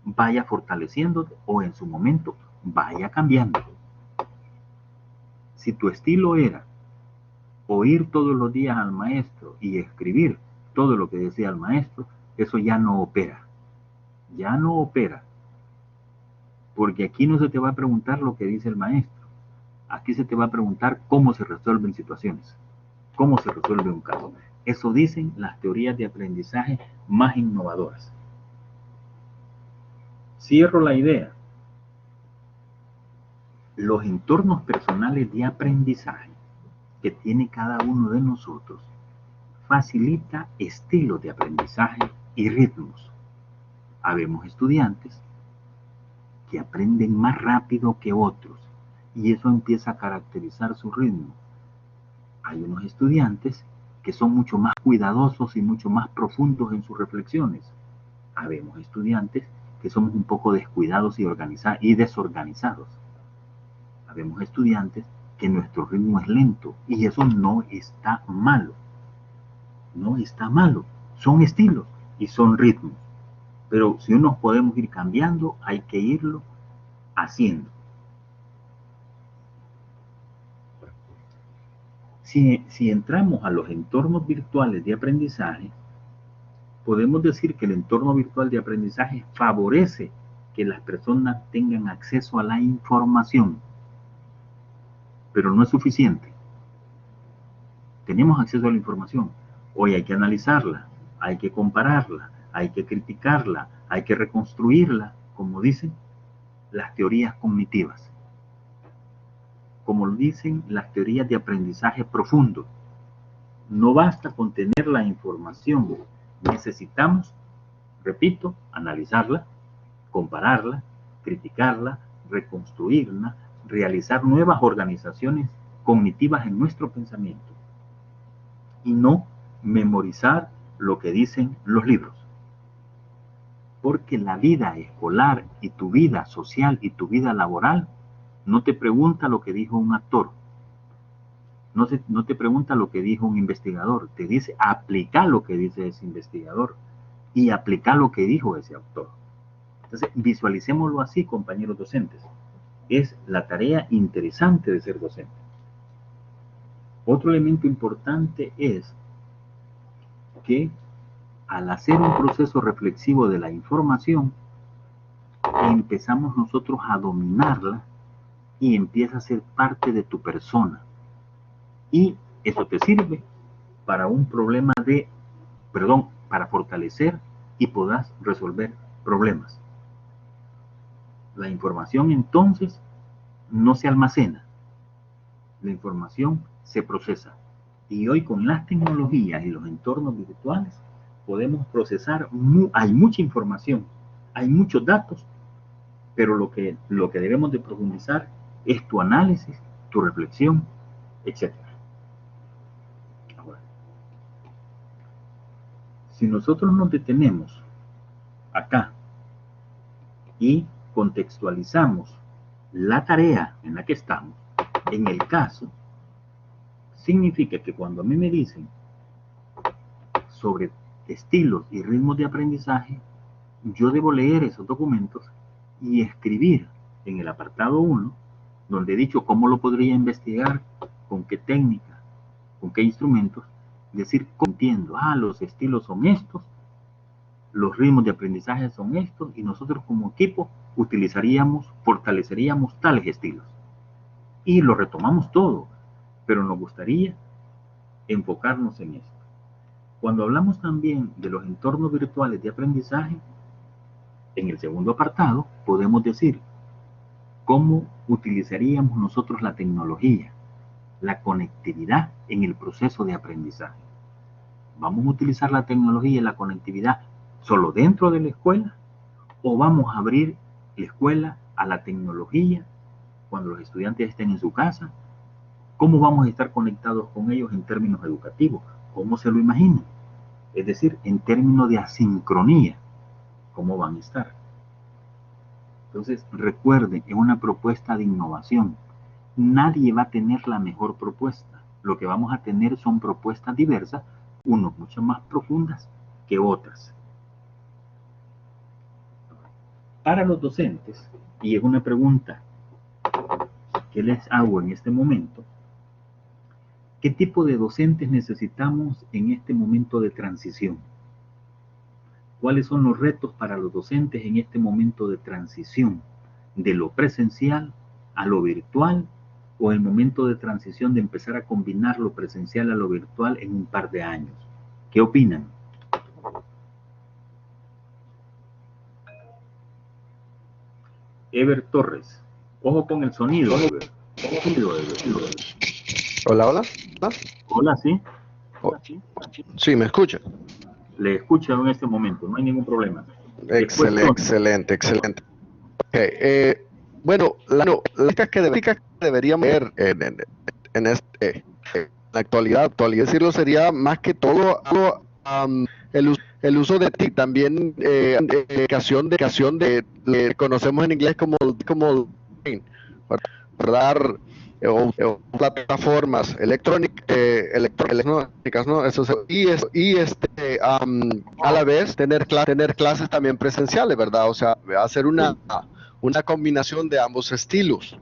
vaya fortaleciéndote o en su momento vaya cambiando. Si tu estilo era oír todos los días al maestro y escribir todo lo que decía el maestro, eso ya no opera. Ya no opera. Porque aquí no se te va a preguntar lo que dice el maestro. Aquí se te va a preguntar cómo se resuelven situaciones, cómo se resuelve un caso. Eso dicen las teorías de aprendizaje más innovadoras. Cierro la idea. Los entornos personales de aprendizaje que tiene cada uno de nosotros facilita estilos de aprendizaje y ritmos. Habemos estudiantes que aprenden más rápido que otros y eso empieza a caracterizar su ritmo. Hay unos estudiantes que son mucho más cuidadosos y mucho más profundos en sus reflexiones. Habemos estudiantes que somos un poco descuidados y desorganizados. Habemos estudiantes que nuestro ritmo es lento y eso no está malo. No está malo. Son estilos y son ritmos. Pero si unos podemos ir cambiando, hay que irlo haciendo. Si entramos a los entornos virtuales de aprendizaje, podemos decir que el entorno virtual de aprendizaje favorece que las personas tengan acceso a la información, pero no es suficiente. Tenemos acceso a la información. Hoy hay que analizarla, hay que compararla, hay que criticarla, hay que reconstruirla, como dicen las teorías cognitivas, como lo dicen las teorías de aprendizaje profundo. No basta con tener la información, necesitamos, repito, analizarla, compararla, criticarla, reconstruirla, realizar nuevas organizaciones cognitivas en nuestro pensamiento y no memorizar lo que dicen los libros. Porque la vida escolar y tu vida social y tu vida laboral no te pregunta lo que dijo un actor, no te pregunta lo que dijo un investigador, te dice aplica lo que dice ese investigador y aplica lo que dijo ese autor. Entonces visualicémoslo así, compañeros docentes. Es la tarea interesante de ser docente. Otro elemento importante es que al hacer un proceso reflexivo de la información, empezamos nosotros a dominarla y empieza a ser parte de tu persona. Y eso te sirve para un problema para fortalecer y puedas resolver problemas. La información entonces no se almacena, la información se procesa. Y hoy con las tecnologías y los entornos virtuales podemos procesar, hay mucha información, hay muchos datos, pero lo que debemos de profundizar es tu análisis, tu reflexión, etc. Ahora, Si nosotros nos detenemos acá y contextualizamos la tarea en la que estamos, en el caso, significa que cuando a mí me dicen sobre estilos y ritmos de aprendizaje, yo debo leer esos documentos y escribir en el apartado 1, donde he dicho cómo lo podría investigar, con qué técnica, con qué instrumentos, decir, entiendo, los estilos son estos, los ritmos de aprendizaje son estos, y nosotros como equipo utilizaríamos, fortaleceríamos tales estilos. Y lo retomamos todo, pero nos gustaría enfocarnos en esto. Cuando hablamos también de los entornos virtuales de aprendizaje, en el segundo apartado podemos decir cómo utilizaríamos nosotros la tecnología, la conectividad en el proceso de aprendizaje. ¿Vamos a utilizar la tecnología y la conectividad solo dentro de la escuela? ¿O vamos a abrir la escuela a la tecnología cuando los estudiantes estén en su casa? ¿Cómo vamos a estar conectados con ellos en términos educativos? ¿Cómo se lo imaginan? Es decir, en términos de asincronía, ¿cómo van a estar? Entonces, recuerden, es una propuesta de innovación. Nadie va a tener la mejor propuesta. Lo que vamos a tener son propuestas diversas, unos mucho más profundas que otras. Para los docentes, y es una pregunta que les hago en este momento, ¿qué tipo de docentes necesitamos en este momento de transición? ¿Cuáles son los retos para los docentes en este momento de transición de lo presencial a lo virtual, o el momento de transición de empezar a combinar lo presencial a lo virtual en un par de años? ¿Qué opinan? Ever Torres. Ojo con el sonido, Ever. Hola, hola. Hola, ¿sí? Sí, ¿me escucha? Le escucho en este momento, no hay ningún problema. Excelente. Okay, bueno, las que deberíamos ver en la actualidad, decirlo, sería más que todo el uso de TIC, también educación de conocemos en inglés como ¿verdad? O plataformas electrónicas, ¿no? Eso a la vez tener clases también presenciales, ¿verdad? O sea, hacer una combinación de ambos estilos.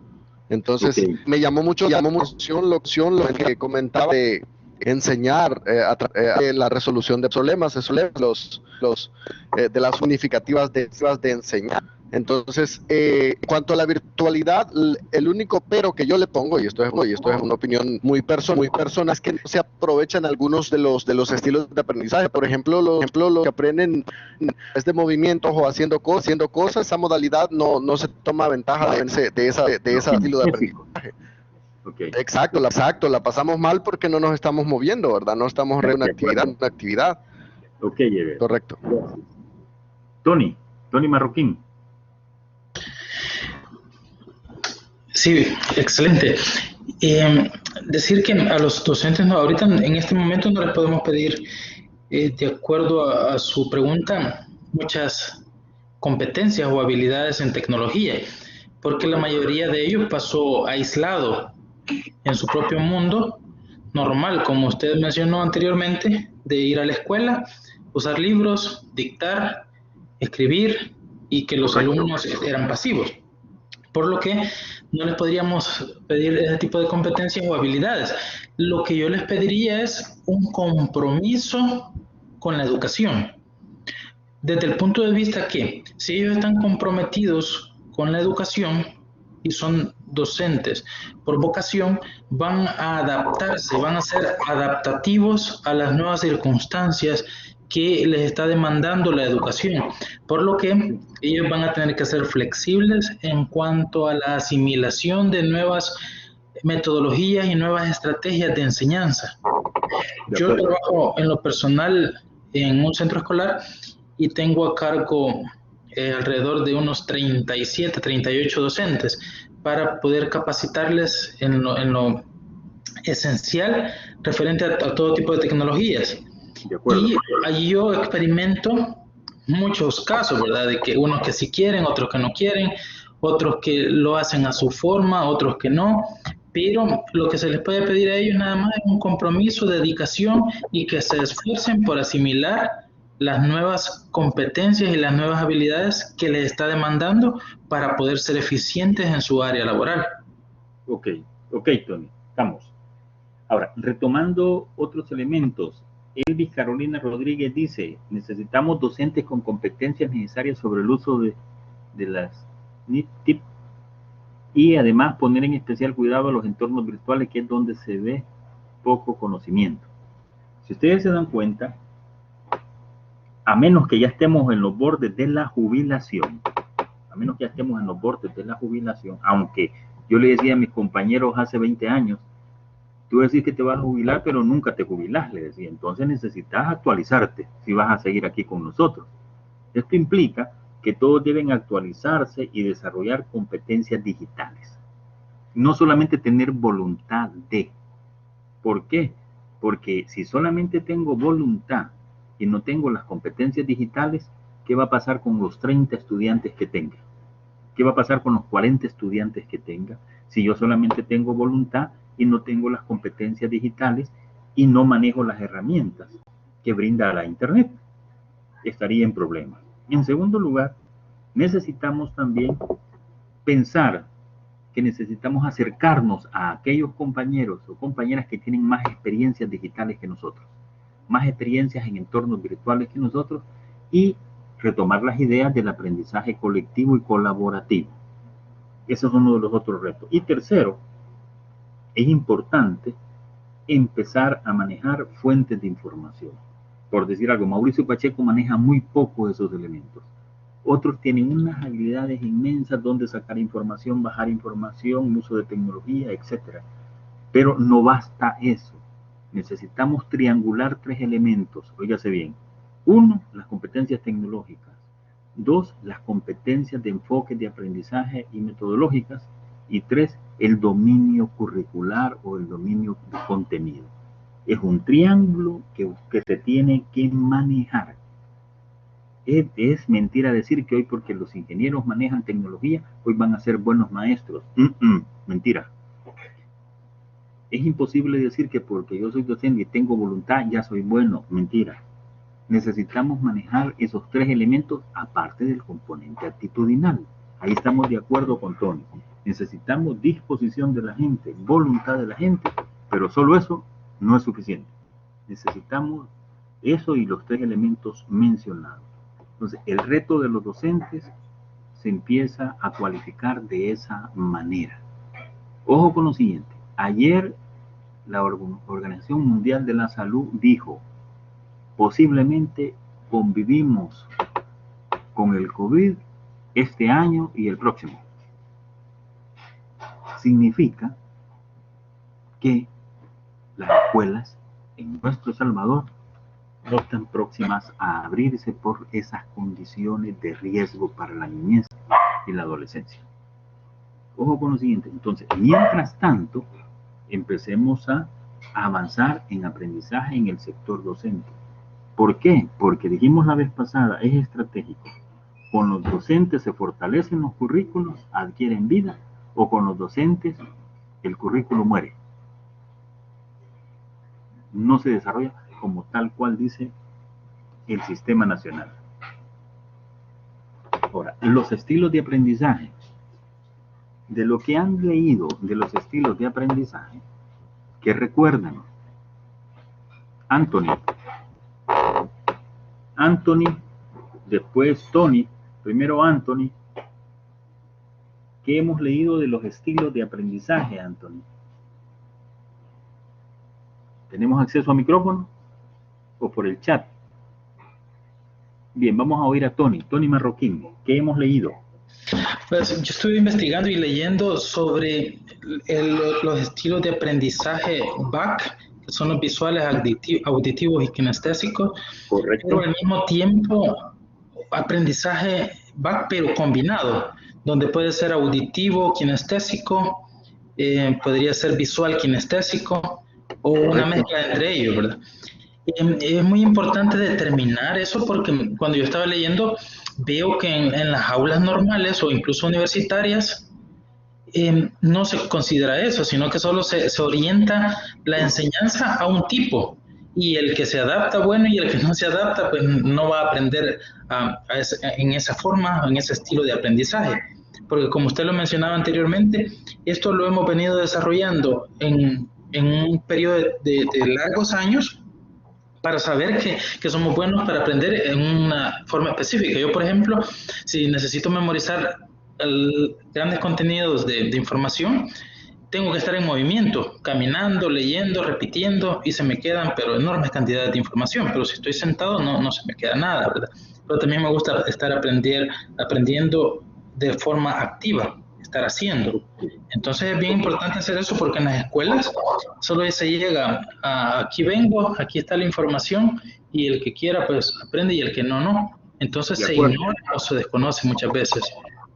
Entonces, me llamó mucho la atención lo que comentaba de enseñar la resolución de problemas, de las unificativas de enseñar. Entonces, en cuanto a la virtualidad, el único pero que yo le pongo, y esto es una opinión muy personal, es que no se aprovechan algunos de los estilos de aprendizaje. Por ejemplo, los que aprenden de movimientos o haciendo cosas, esa modalidad no se toma ventaja de ese estilo de aprendizaje. Okay. Exacto, la pasamos mal porque no nos estamos moviendo, ¿verdad? No estamos en una actividad. Ok, Ever. Correcto. Tony Marroquín. Sí, excelente. Decir que a los docentes ahorita en este momento no les podemos pedir, de acuerdo a su pregunta, muchas competencias o habilidades en tecnología, porque la mayoría de ellos pasó aislado en su propio mundo normal, como usted mencionó anteriormente, de ir a la escuela, usar libros, dictar, escribir, y que los alumnos eran pasivos. Por lo que no les podríamos pedir ese tipo de competencias o habilidades. Lo que yo les pediría es un compromiso con la educación. Desde el punto de vista que si ellos están comprometidos con la educación y son docentes por vocación, van a adaptarse, van a ser adaptativos a las nuevas circunstancias que les está demandando la educación, por lo que ellos van a tener que ser flexibles en cuanto a la asimilación de nuevas metodologías y nuevas estrategias de enseñanza. Yo trabajo en lo personal en un centro escolar y tengo a cargo alrededor de unos 37, 38 docentes para poder capacitarles en lo esencial referente a todo tipo de tecnologías. De acuerdo. Y allí yo experimento muchos casos, ¿verdad? De que unos que sí quieren, otros que no quieren, otros que lo hacen a su forma, otros que no, pero lo que se les puede pedir a ellos nada más es un compromiso, dedicación y que se esfuercen por asimilar las nuevas competencias y las nuevas habilidades que les está demandando para poder ser eficientes en su área laboral. Ok, Tony, estamos. Ahora, retomando otros elementos, Elvis Carolina Rodríguez dice, necesitamos docentes con competencias necesarias sobre el uso de las NIT y además poner en especial cuidado a los entornos virtuales, que es donde se ve poco conocimiento. Si ustedes se dan cuenta, a menos que ya estemos en los bordes de la jubilación, aunque yo le decía a mis compañeros hace 20 años, tú decís que te vas a jubilar, pero nunca te jubilás, le decía. Entonces necesitas actualizarte si vas a seguir aquí con nosotros. Esto implica que todos deben actualizarse y desarrollar competencias digitales. No solamente tener voluntad de. ¿Por qué? Porque si solamente tengo voluntad y no tengo las competencias digitales, ¿qué va a pasar con los 30 estudiantes que tenga? ¿Qué va a pasar con los 40 estudiantes que tenga? Si yo solamente tengo voluntad y no tengo las competencias digitales y no manejo las herramientas que brinda la Internet, estaría en problemas. En segundo lugar, necesitamos también pensar que necesitamos acercarnos a aquellos compañeros o compañeras que tienen más experiencias digitales que nosotros, más experiencias en entornos virtuales que nosotros, y retomar las ideas del aprendizaje colectivo y colaborativo. Ese es uno de los otros retos. Y tercero, es importante empezar a manejar fuentes de información. Por decir algo, Mauricio Pacheco maneja muy poco de esos elementos. Otros tienen unas habilidades inmensas donde sacar información, bajar información, uso de tecnología, etc. Pero no basta eso. Necesitamos triangular 3 elementos. Óigase bien. 1, las competencias tecnológicas. 2, las competencias de enfoque de aprendizaje y metodológicas. Y 3, el dominio curricular o el dominio de contenido. Es un triángulo que se tiene que manejar. Es mentira decir que hoy, porque los ingenieros manejan tecnología, hoy van a ser buenos maestros. Mentira. Es imposible decir que porque yo soy docente y tengo voluntad, ya soy bueno. Mentira. Necesitamos manejar esos 3 elementos aparte del componente actitudinal. Ahí estamos de acuerdo con Tony. Necesitamos disposición de la gente, voluntad de la gente, pero solo eso no es suficiente. Necesitamos eso y los 3 elementos mencionados. Entonces, el reto de los docentes se empieza a cualificar de esa manera. Ojo con lo siguiente. Ayer la Organización Mundial de la Salud dijo, posiblemente convivimos con el COVID este año y el próximo. Significa que las escuelas en nuestro Salvador no están próximas a abrirse por esas condiciones de riesgo para la niñez y la adolescencia. Ojo con lo siguiente. Entonces, mientras tanto, empecemos a avanzar en aprendizaje en el sector docente. ¿Por qué? Porque dijimos la vez pasada, es estratégico. Con los docentes se fortalecen los currículos, adquieren vida, o con los docentes el currículo muere. No se desarrolla como tal cual dice el sistema nacional. Ahora, los estilos de aprendizaje. De lo que han leído de los estilos de aprendizaje, ¿qué recuerdan? Anthony, después Tony, primero Anthony. ¿Qué hemos leído de los estilos de aprendizaje, Anthony? ¿Tenemos acceso a micrófono o por el chat? Bien, vamos a oír a Tony Marroquín. ¿Qué hemos leído? Pues yo estuve investigando y leyendo sobre los estilos de aprendizaje BAC, que son los visuales, auditivos y kinestésicos. Correcto. Pero al mismo tiempo, aprendizaje BAC, pero combinado, donde puede ser auditivo, kinestésico, podría ser visual, kinestésico, o una mezcla entre ellos, ¿verdad? Es muy importante determinar eso porque cuando yo estaba leyendo veo que en las aulas normales o incluso universitarias no se considera eso, sino que solo se orienta la enseñanza a un tipo y el que se adapta, bueno, y el que no se adapta, pues no va a aprender en esa forma, en ese estilo de aprendizaje. Porque como usted lo mencionaba anteriormente, esto lo hemos venido desarrollando en un periodo de largos años para saber que somos buenos para aprender en una forma específica. Yo, por ejemplo, si necesito memorizar grandes contenidos de información, tengo que estar en movimiento, caminando, leyendo, repitiendo, y se me quedan pero enormes cantidades de información. Pero si estoy sentado, no se me queda nada, ¿verdad? Pero también me gusta estar aprendiendo de forma activa, estar haciendo. Entonces es bien importante hacer eso porque en las escuelas solo se llega a aquí vengo, aquí está la información y el que quiera pues aprende y el que no. Entonces se ignora o se desconoce muchas veces.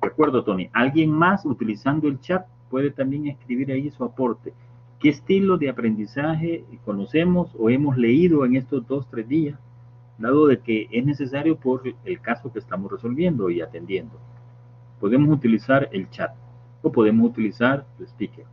De acuerdo, Tony. ¿Alguien más utilizando el chat puede también escribir ahí su aporte? ¿Qué estilo de aprendizaje conocemos o hemos leído en estos 2-3 días, dado de que es necesario por el caso que estamos resolviendo y atendiendo? Podemos utilizar el chat o podemos utilizar el speaker.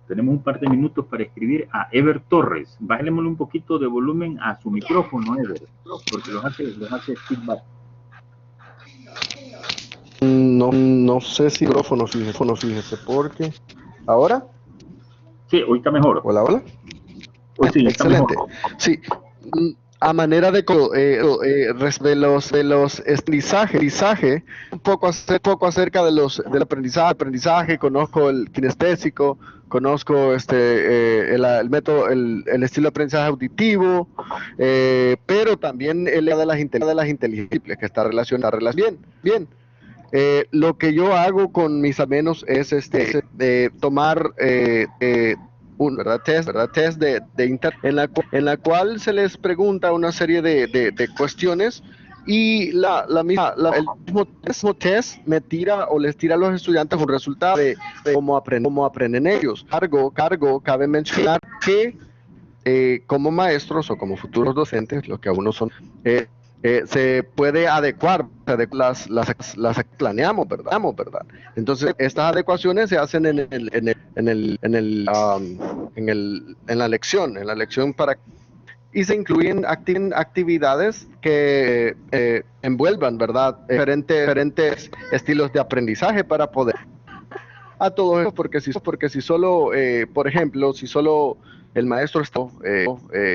Tenemos un par de minutos para escribir a Ever Torres. Bájémosle un poquito de volumen a su micrófono, Ever, porque los hace feedback. No sé si micrófono, fíjese, porque... ¿Ahora? Sí, hoy está mejor. Hola. Hoy sí, excelente. Sí, a manera de los aprendizaje, un poco acerca del aprendizaje, conozco el kinestésico, conozco el método, el estilo de aprendizaje auditivo, pero también el de las inteligibles, que está relacionado bien. Lo que yo hago con mis alumnos es tomar un test de internet en la cual se les pregunta una serie de cuestiones y el mismo test me tira o les tira a los estudiantes un resultado de cómo aprenden ellos. Cabe mencionar que como maestros o como futuros docentes, lo que aún no son, se puede adecuar las planeamos, ¿verdad? Entonces estas adecuaciones se hacen en la lección y se incluyen actividades que envuelvan, ¿verdad? Diferentes estilos de aprendizaje para poder a todo eso, porque si solo, por ejemplo, si solo el maestro está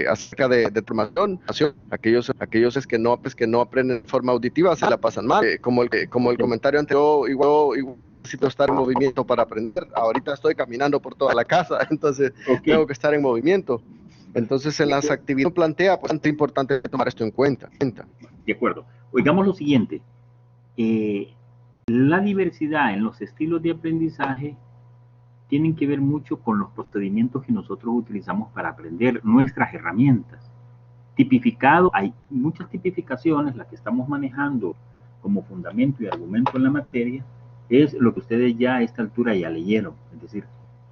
acerca de formación, aquellos es que no aprenden de forma auditiva, se la pasan mal, como el comentario anterior, igual necesito estar en movimiento para aprender. Ahorita estoy caminando por toda la casa, entonces tengo que estar en movimiento. Entonces en las actividades plantea, pues es importante tomar esto en cuenta. De acuerdo. Oigamos lo siguiente. La diversidad en los estilos de aprendizaje tienen que ver mucho con los procedimientos que nosotros utilizamos para aprender, nuestras herramientas. Tipificado, hay muchas tipificaciones, las que estamos manejando como fundamento y argumento en la materia, es lo que ustedes ya a esta altura ya leyeron, es decir,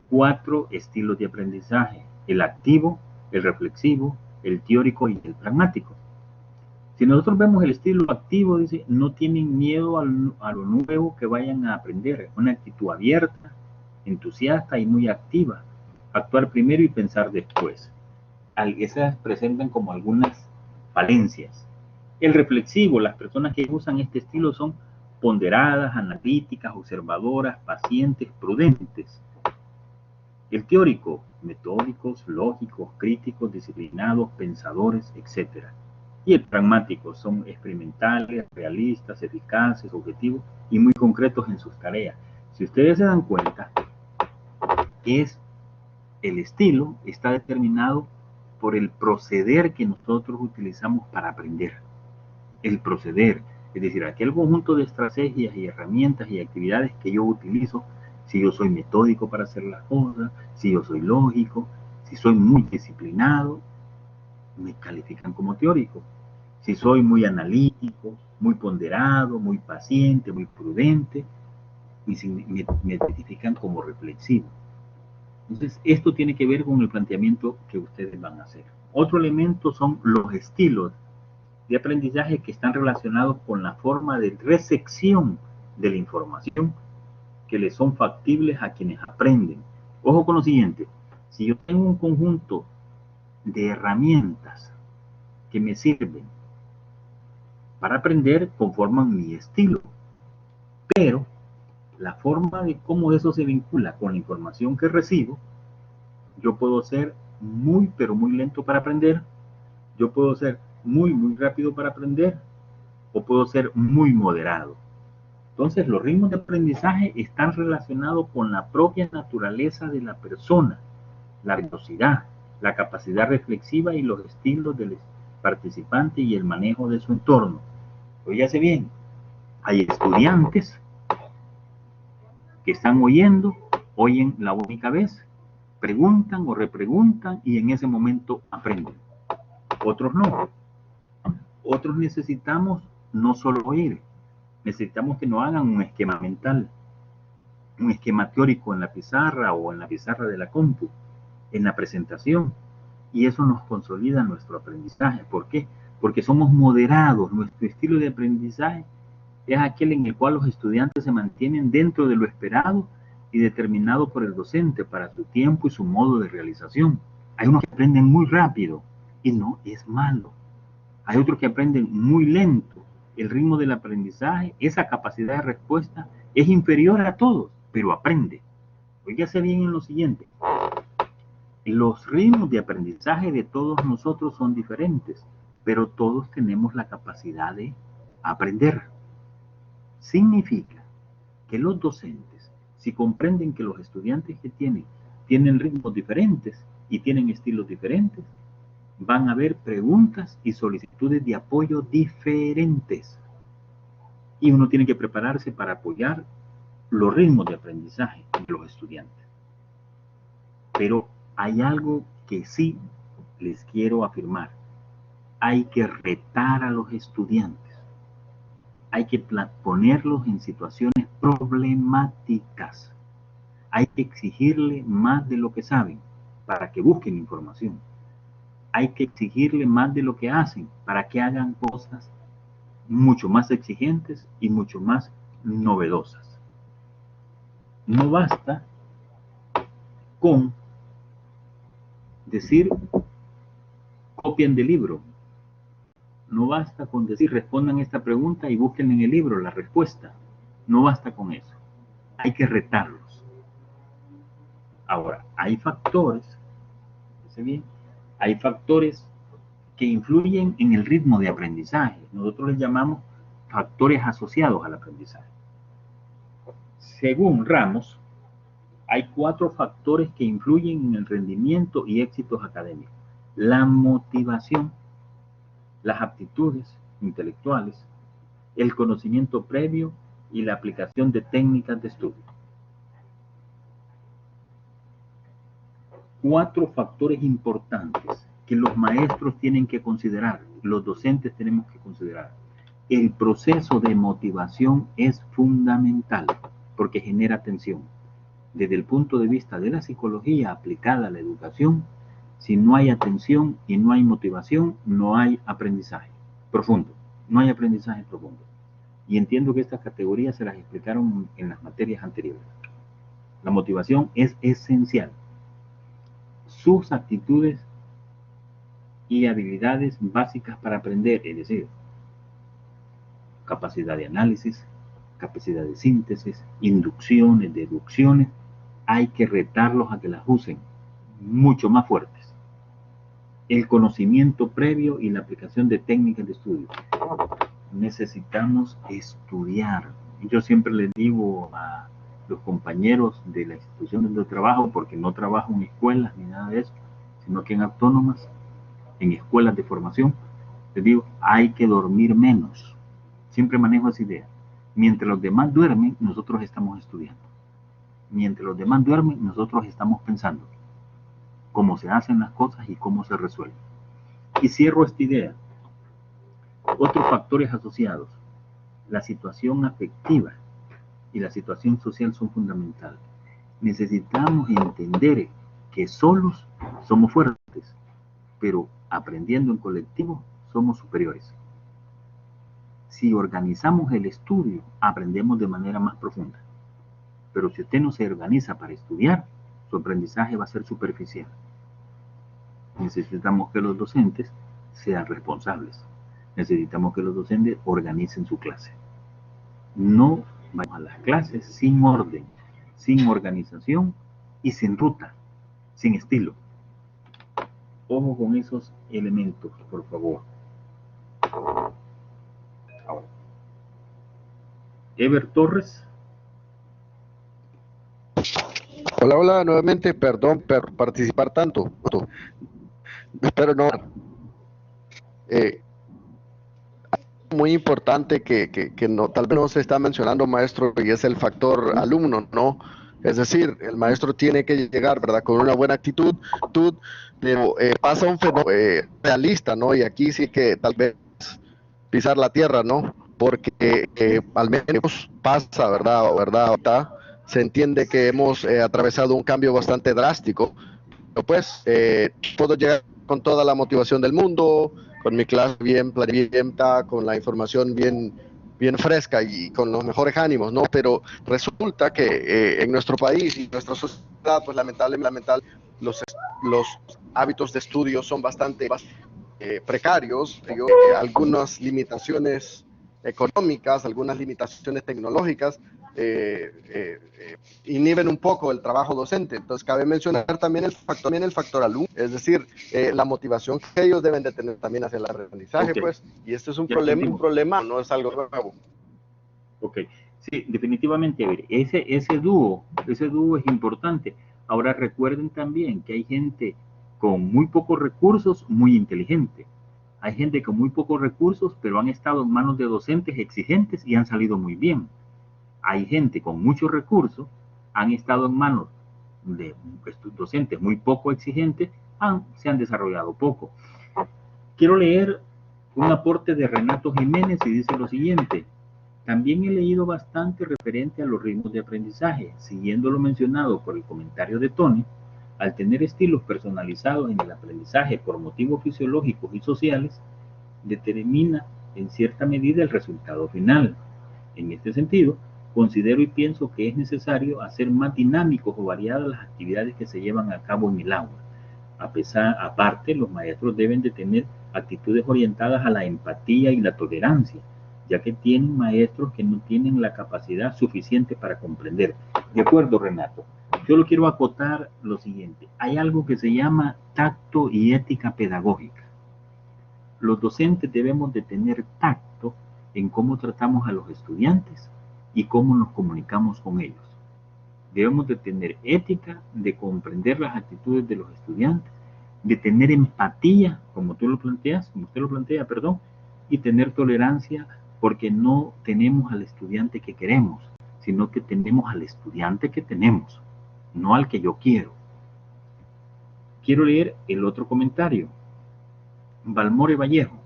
4 estilos de aprendizaje: el activo, el reflexivo, el teórico y el pragmático. Si nosotros vemos el estilo activo, dice, no tienen miedo a lo nuevo que vayan a aprender, una actitud abierta, entusiasta y muy activa, actuar primero y pensar después. Esas presentan como algunas falencias. El reflexivo, las personas que usan este estilo son ponderadas, analíticas, observadoras, pacientes, prudentes. El teórico, metódicos, lógicos, críticos, disciplinados, pensadores, etc. Y el pragmático, son experimentales, realistas, eficaces, objetivos y muy concretos en sus tareas. Si ustedes se dan cuenta, el estilo está determinado por el proceder que nosotros utilizamos para aprender. El proceder, es decir, aquel conjunto de estrategias y herramientas y actividades que yo utilizo, si yo soy metódico para hacer las cosas, si yo soy lógico, si soy muy disciplinado, me califican como teórico. Si soy muy analítico, muy ponderado, muy paciente, muy prudente, y me identifican como reflexivo. Entonces, esto tiene que ver con el planteamiento que ustedes van a hacer. Otro elemento son los estilos de aprendizaje que están relacionados con la forma de recepción de la información que les son factibles a quienes aprenden. Ojo con lo siguiente, si yo tengo un conjunto de herramientas que me sirven para aprender, conforman mi estilo, pero la forma de cómo eso se vincula con la información que recibo, yo puedo ser muy, pero muy lento para aprender, yo puedo ser muy, muy rápido para aprender, o puedo ser muy moderado. Entonces, los ritmos de aprendizaje están relacionados con la propia naturaleza de la persona, la velocidad, la capacidad reflexiva y los estilos del participante y el manejo de su entorno. Óigase bien, hay estudiantes que están oyendo, oyen la única vez, preguntan o repreguntan y en ese momento aprenden. Otros no. Otros necesitamos no solo oír, necesitamos que nos hagan un esquema mental, un esquema teórico en la pizarra o en la pizarra de la compu, en la presentación, y eso nos consolida nuestro aprendizaje. ¿Por qué? Porque somos moderados. Nuestro estilo de aprendizaje es aquel en el cual los estudiantes se mantienen dentro de lo esperado y determinado por el docente para su tiempo y su modo de realización. Hay unos que aprenden muy rápido y no es malo. Hay otros que aprenden muy lento. El ritmo del aprendizaje, esa capacidad de respuesta es inferior a todos, pero aprende. Óigase bien en lo siguiente. Los ritmos de aprendizaje de todos nosotros son diferentes, pero todos tenemos la capacidad de aprender. Significa que los docentes, si comprenden que los estudiantes que tienen ritmos diferentes y tienen estilos diferentes, van a haber preguntas y solicitudes de apoyo diferentes. Y uno tiene que prepararse para apoyar los ritmos de aprendizaje de los estudiantes. Pero hay algo que sí les quiero afirmar. Hay que retar a los estudiantes. Hay que ponerlos en situaciones problemáticas. Hay que exigirle más de lo que saben para que busquen información. Hay que exigirle más de lo que hacen para que hagan cosas mucho más exigentes y mucho más novedosas. No basta con decir copien del libro. No basta con decir respondan esta pregunta y busquen en el libro la respuesta. No basta con eso. Hay que retarlos. Ahora, hay factores, fíjense bien, hay factores que influyen en el ritmo de aprendizaje. Nosotros les llamamos factores asociados al aprendizaje. Según Ramos, hay 4 factores que influyen en el rendimiento y éxitos académicos. La motivación, las aptitudes intelectuales, el conocimiento previo y la aplicación de técnicas de estudio. 4 factores importantes que los maestros tienen que considerar, los docentes tenemos que considerar. El proceso de motivación es fundamental porque genera atención. Desde el punto de vista de la psicología aplicada a la educación, si no hay atención y no hay motivación, no hay aprendizaje profundo, no hay aprendizaje profundo. Y entiendo que estas categorías se las explicaron en las materias anteriores. La motivación es esencial. Sus actitudes y habilidades básicas para aprender, es decir, capacidad de análisis, capacidad de síntesis, inducciones, deducciones, hay que retarlos a que las usen mucho más fuertes. El conocimiento previo y la aplicación de técnicas de estudio. Necesitamos estudiar. Yo siempre les digo a los compañeros de la institución donde trabajo, porque no trabajo en escuelas ni nada de eso, sino que en autónomas, en escuelas de formación, les digo, hay que dormir menos. Siempre manejo esa idea. Mientras los demás duermen, nosotros estamos estudiando. Mientras los demás duermen, nosotros estamos pensando cómo se hacen las cosas y cómo se resuelven. Y cierro esta idea. Otros factores asociados. la situación afectiva y la situación social son fundamentales. Necesitamos entender que solos somos fuertes, pero aprendiendo en colectivo somos superiores. Si organizamos el estudio, aprendemos de manera más profunda. Pero si usted no se organiza para estudiar, su aprendizaje va a ser superficial. Necesitamos que los docentes sean responsables. Necesitamos que los docentes organicen su clase. No vayamos a las clases sin orden, sin organización y sin ruta, sin estilo. Ojo con esos elementos, por favor. Ahora, Ever Torres. Hola, hola, nuevamente, perdón por participar tanto. Espero no. Muy importante que no, tal vez no se está mencionando, maestro, y es el factor alumno, ¿no? Es decir, el maestro tiene que llegar, ¿verdad?, con una buena actitud, pero pasa un fenómeno realista, ¿no? Y aquí sí que tal vez pisar la tierra, ¿no? Porque al menos pasa, ¿verdad? Ahorita se entiende que hemos atravesado un cambio bastante drástico, pero pues puedo llegar con toda la motivación del mundo, con mi clase bien planificada, con la información bien fresca y con los mejores ánimos, ¿no? Pero resulta que en nuestro país y nuestra sociedad, pues lamentablemente, los hábitos de estudio son bastante precarios, algunas limitaciones económicas, algunas limitaciones tecnológicas inhiben un poco el trabajo docente. Entonces cabe mencionar también el factor alumno, es decir, la motivación que ellos deben de tener también hacia el aprendizaje, okay. Pues, y este es un problema, no es algo nuevo. Ok, sí, definitivamente, a ver, ese dúo es importante. Ahora recuerden también que hay gente con muy pocos recursos, muy inteligente. Hay gente con muy pocos recursos, pero han estado en manos de docentes exigentes y han salido muy bien. Hay gente con muchos recursos, han estado en manos de docentes muy poco exigentes, se han desarrollado poco. Quiero leer un aporte de Renato Jiménez y dice lo siguiente: también he leído bastante referente a los ritmos de aprendizaje, siguiendo lo mencionado por el comentario de Tony. Al tener estilos personalizados en el aprendizaje por motivos fisiológicos y sociales, determina en cierta medida el resultado final. En este sentido, considero y pienso que es necesario hacer más dinámicos o variadas las actividades que se llevan a cabo en el aula. Aparte, los maestros deben de tener actitudes orientadas a la empatía y la tolerancia, ya que tienen maestros que no tienen la capacidad suficiente para comprender. De acuerdo, Renato. Yo lo quiero acotar lo siguiente. Hay algo que se llama tacto y ética pedagógica. Los docentes debemos de tener tacto en cómo tratamos a los estudiantes y cómo nos comunicamos con ellos. Debemos de tener ética, de comprender las actitudes de los estudiantes, de tener empatía, como usted lo plantea, y tener tolerancia, porque no tenemos al estudiante que queremos, sino que tenemos al estudiante que tenemos, no al que yo quiero. Quiero leer el otro comentario. Balmore Vallejo.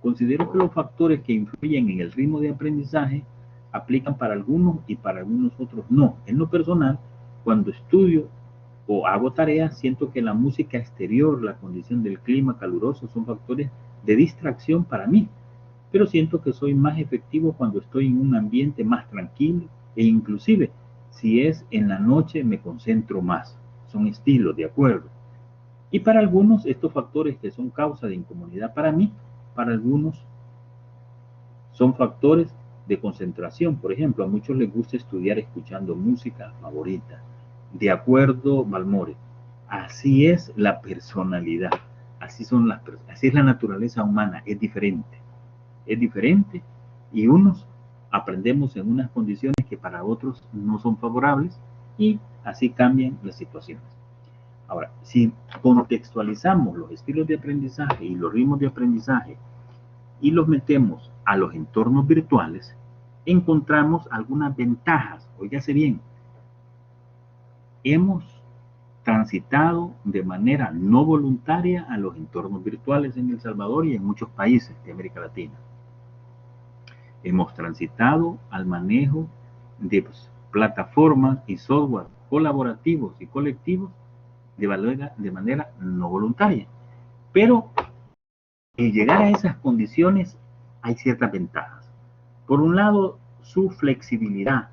Considero que los factores que influyen en el ritmo de aprendizaje aplican para algunos y para algunos otros no. En lo personal, cuando estudio o hago tareas, siento que la música exterior, la condición del clima caluroso son factores de distracción para mí, pero siento que soy más efectivo cuando estoy en un ambiente más tranquilo e inclusive si es en la noche me concentro más. Son estilos, de acuerdo. Y para algunos estos factores que son causa de incomodidad para mí, para algunos son factores de concentración. Por ejemplo, a muchos les gusta estudiar escuchando música favorita. De acuerdo, Balmore. Así es la personalidad. Así es la naturaleza humana. Es diferente. Es diferente y unos aprendemos en unas condiciones que para otros no son favorables y así cambian las situaciones. Ahora, si contextualizamos los estilos de aprendizaje y los ritmos de aprendizaje y los metemos a los entornos virtuales, encontramos algunas ventajas. Óigase bien, hemos transitado de manera no voluntaria a los entornos virtuales en El Salvador y en muchos países de América Latina. hemos transitado al manejo de plataformas y software colaborativos y colectivos de manera no voluntaria. Pero al llegar a esas condiciones hay ciertas ventajas. Por un lado, su flexibilidad,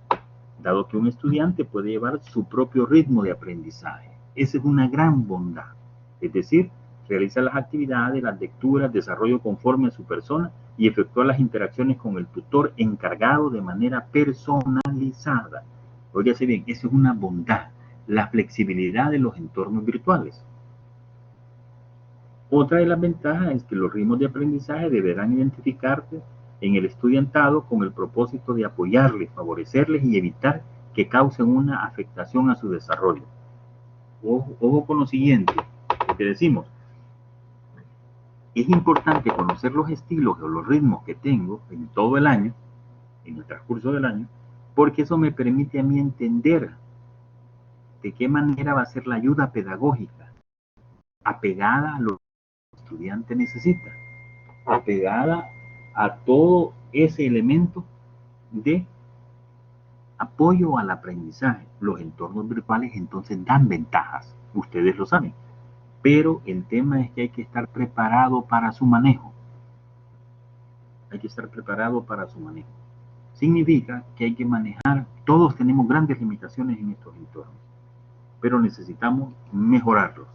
dado que un estudiante puede llevar su propio ritmo de aprendizaje. Esa es una gran bondad. Es decir, realiza las actividades, las lecturas, desarrollo conforme a su persona y efectúa las interacciones con el tutor encargado de manera personalizada. Óigase bien, esa es una bondad, la flexibilidad de los entornos virtuales. Otra de las ventajas es que los ritmos de aprendizaje deberán identificarse en el estudiantado con el propósito de apoyarles, favorecerles y evitar que causen una afectación a su desarrollo. Ojo con lo siguiente, lo que decimos. Es importante conocer los estilos o los ritmos que tengo en todo el año, en el transcurso del año, porque eso me permite a mí entender de qué manera va a ser la ayuda pedagógica, apegada a lo que el estudiante necesita, apegada a todo ese elemento de apoyo al aprendizaje. Los entornos virtuales entonces dan ventajas, ustedes lo saben, pero el tema es que hay que estar preparado para su manejo. Hay que estar preparado para su manejo. Significa que hay que manejar, todos tenemos grandes limitaciones en estos entornos, pero necesitamos mejorarlos.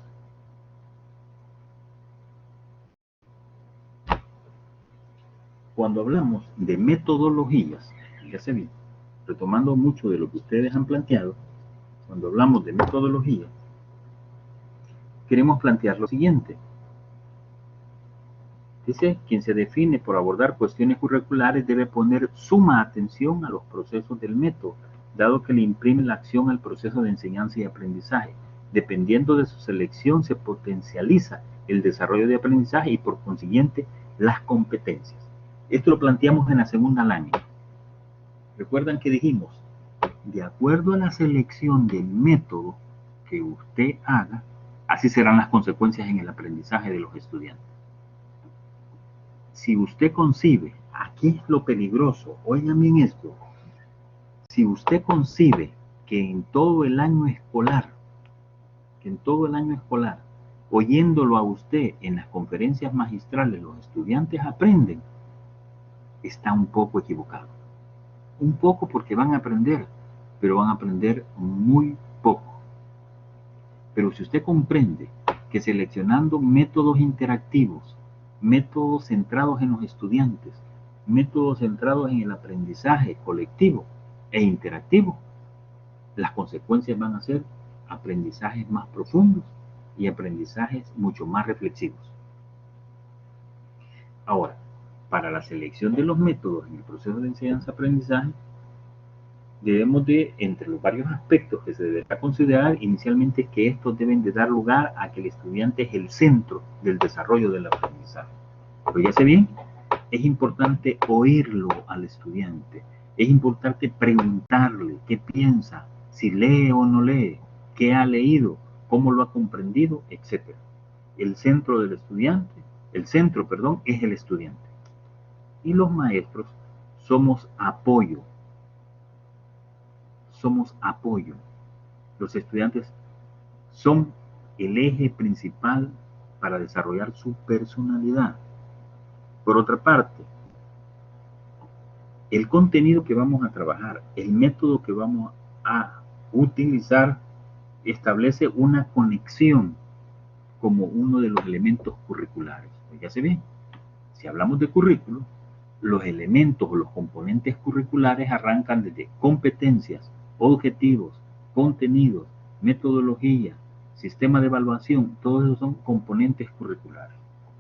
Cuando hablamos de metodologías, fíjense bien, retomando mucho de lo que ustedes han planteado, cuando hablamos de metodología, queremos plantear lo siguiente. Dice, quien se define por abordar cuestiones curriculares debe poner suma atención a los procesos del método, dado que le imprime la acción al proceso de enseñanza y aprendizaje. Dependiendo de su selección se potencializa el desarrollo de aprendizaje y por consiguiente las competencias. Esto lo planteamos en la segunda lámina. Recuerdan que dijimos, de acuerdo a la selección del método que usted haga, así serán las consecuencias en el aprendizaje de los estudiantes. Si usted concibe, aquí es lo peligroso, oigan bien esto, si usted concibe que en todo el año escolar, oyéndolo a usted en las conferencias magistrales, los estudiantes aprenden, está un poco equivocado. Un poco porque van a aprender, pero van a aprender muy poco. Pero si usted comprende que seleccionando métodos interactivos, métodos centrados en los estudiantes, métodos centrados en el aprendizaje colectivo e interactivo, las consecuencias van a ser aprendizajes más profundos y aprendizajes mucho más reflexivos. Ahora, para la selección de los métodos en el proceso de enseñanza-aprendizaje, debemos de, entre los varios aspectos que se deberá considerar, inicialmente que estos deben de dar lugar a que el estudiante es el centro del desarrollo del aprendizaje. Fíjese bien, es importante oírlo al estudiante, es importante preguntarle qué piensa, si lee o no lee, qué ha leído, cómo lo ha comprendido, etc. El centro del estudiante, es el estudiante. Y los maestros somos apoyo. Somos apoyo. Los estudiantes son el eje principal para desarrollar su personalidad. Por otra parte, el contenido que vamos a trabajar, el método que vamos a utilizar, establece una conexión como uno de los elementos curriculares. Fíjese bien, si hablamos de currículo, los elementos o los componentes curriculares arrancan desde competencias, objetivos, contenidos, metodología, sistema de evaluación, todos esos son componentes curriculares.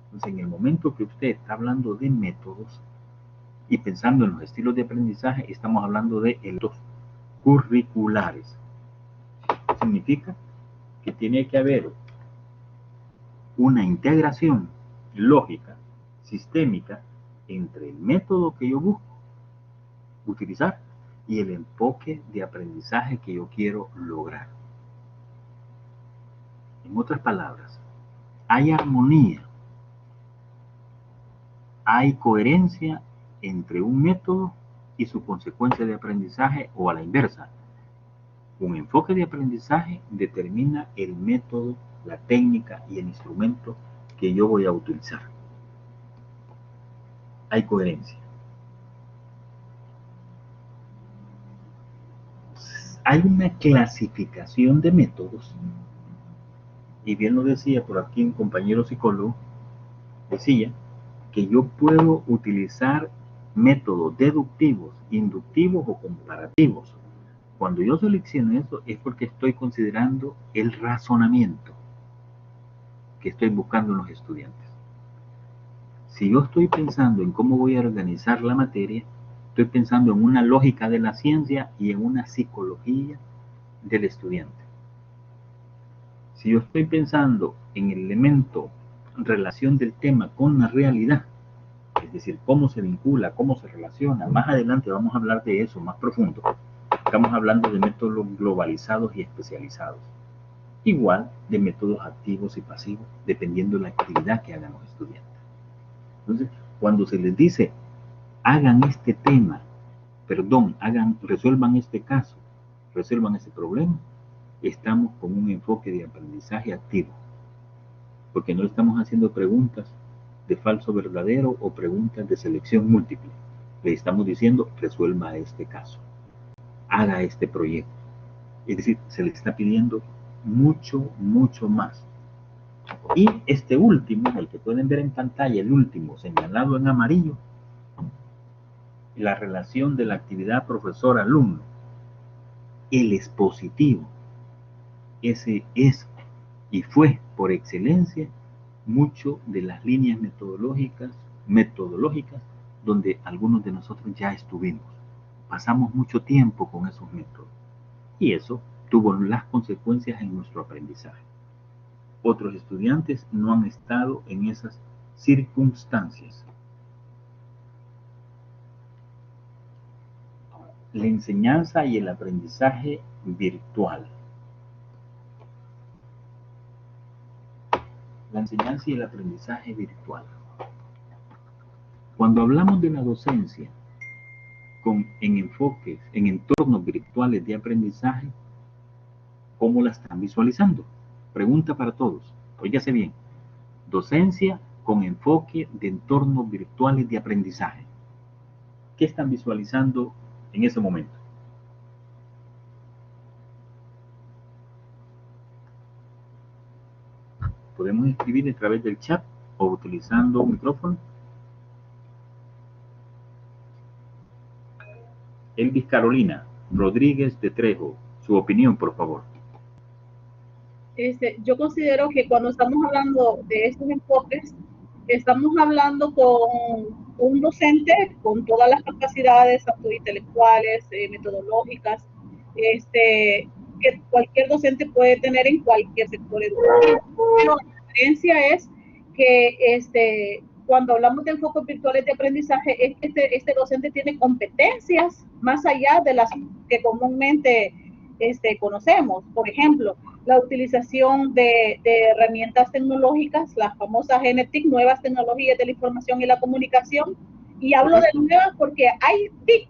Entonces, en el momento que usted está hablando de métodos y pensando en los estilos de aprendizaje, estamos hablando de elementos curriculares. Significa que tiene que haber una integración lógica, sistémica, entre el método que yo busco utilizar y el enfoque de aprendizaje que yo quiero lograr. En otras palabras, hay armonía, hay coherencia entre un método y su consecuencia de aprendizaje, o a la inversa. Un enfoque de aprendizaje determina el método, la técnica y el instrumento que yo voy a utilizar. Hay coherencia. Hay una clasificación de métodos, y bien lo decía por aquí un compañero psicólogo, decía que yo puedo utilizar métodos deductivos, inductivos o comparativos. Cuando yo selecciono eso es porque estoy considerando el razonamiento que estoy buscando en los estudiantes. Si yo estoy pensando en cómo voy a organizar la materia, estoy pensando en una lógica de la ciencia y en una psicología del estudiante. Si yo estoy pensando en el elemento relación del tema con la realidad, es decir, cómo se vincula, cómo se relaciona, más adelante vamos a hablar de eso más profundo. Estamos hablando de métodos globalizados y especializados. Igual de métodos activos y pasivos, dependiendo de la actividad que hagan los estudiantes. Entonces, cuando se les dice, hagan este tema, resuelvan este caso, resuelvan ese problema, estamos con un enfoque de aprendizaje activo. Porque no estamos haciendo preguntas de falso verdadero o preguntas de selección múltiple. Le estamos diciendo, resuelva este caso, haga este proyecto. Es decir, se le está pidiendo mucho, mucho más. Y este último, el que pueden ver en pantalla, el último señalado en amarillo, la relación de la actividad profesor-alumno, el expositivo, ese es y fue por excelencia mucho de las líneas metodológicas donde algunos de nosotros ya estuvimos. Pasamos mucho tiempo con esos métodos y eso tuvo las consecuencias en nuestro aprendizaje. Otros estudiantes no han estado en esas circunstancias. La enseñanza y el aprendizaje virtual. La enseñanza y el aprendizaje virtual. Cuando hablamos de la docencia en enfoques, en entornos virtuales de aprendizaje, ¿cómo la están visualizando? Pregunta para todos. Óigase bien. Docencia con enfoque de entornos virtuales de aprendizaje. ¿Qué están visualizando en ese momento? Podemos escribir a través del chat o utilizando un micrófono. Elvis Carolina Rodríguez de Trejo, su opinión, por favor. Yo considero que cuando estamos hablando de estos enfoques, estamos hablando con un docente con todas las capacidades, tanto intelectuales, metodológicas, que cualquier docente puede tener en cualquier sector educativo. Pero la diferencia es que cuando hablamos de enfoques virtuales de aprendizaje, es que este docente tiene competencias más allá de las que comúnmente conocemos. Por ejemplo, la utilización de herramientas tecnológicas, las famosas NTIC, nuevas tecnologías de la información y la comunicación. Y hablo de nuevas porque hay TIC,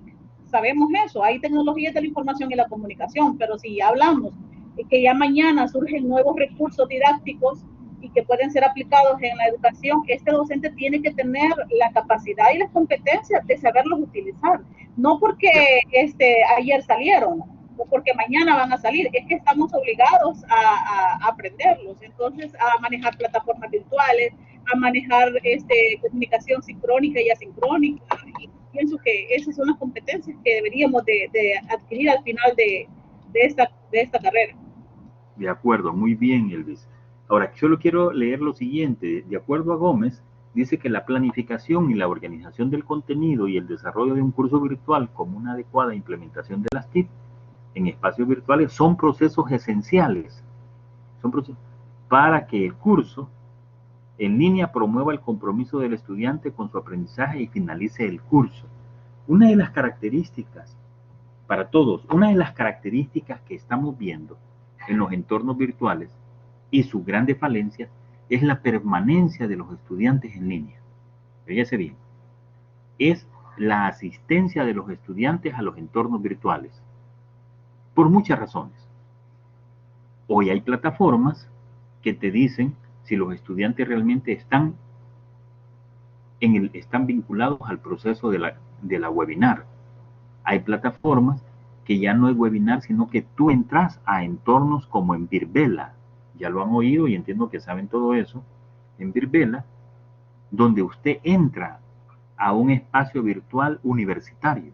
sabemos eso, hay tecnologías de la información y la comunicación, pero si hablamos de que ya mañana surgen nuevos recursos didácticos y que pueden ser aplicados en la educación, este docente tiene que tener la capacidad y las competencias de saberlos utilizar. No porque ayer salieron, o porque mañana van a salir, es que estamos obligados a aprenderlos. Entonces, a manejar plataformas virtuales, a manejar comunicación sincrónica y asincrónica. Y pienso que esas son las competencias que deberíamos de adquirir al final de esta carrera. De acuerdo, muy bien, Elvis. Ahora, solo quiero leer lo siguiente. De acuerdo a Gómez, dice que la planificación y la organización del contenido y el desarrollo de un curso virtual como una adecuada implementación de las TIC en espacios virtuales son procesos esenciales para que el curso en línea promueva el compromiso del estudiante con su aprendizaje y finalice el curso. Una de las características para todos, una de las características que estamos viendo en los entornos virtuales y sus grandes falencias es la permanencia de los estudiantes en línea. Fíjese bien, es la asistencia de los estudiantes a los entornos virtuales, por muchas razones. Hoy hay plataformas que te dicen si los estudiantes realmente están vinculados al proceso de la webinar. Hay plataformas que ya no es webinar, sino que tú entras a entornos como en Virbela. Ya lo han oído y entiendo que saben todo eso. En Virbela, donde usted entra a un espacio virtual universitario,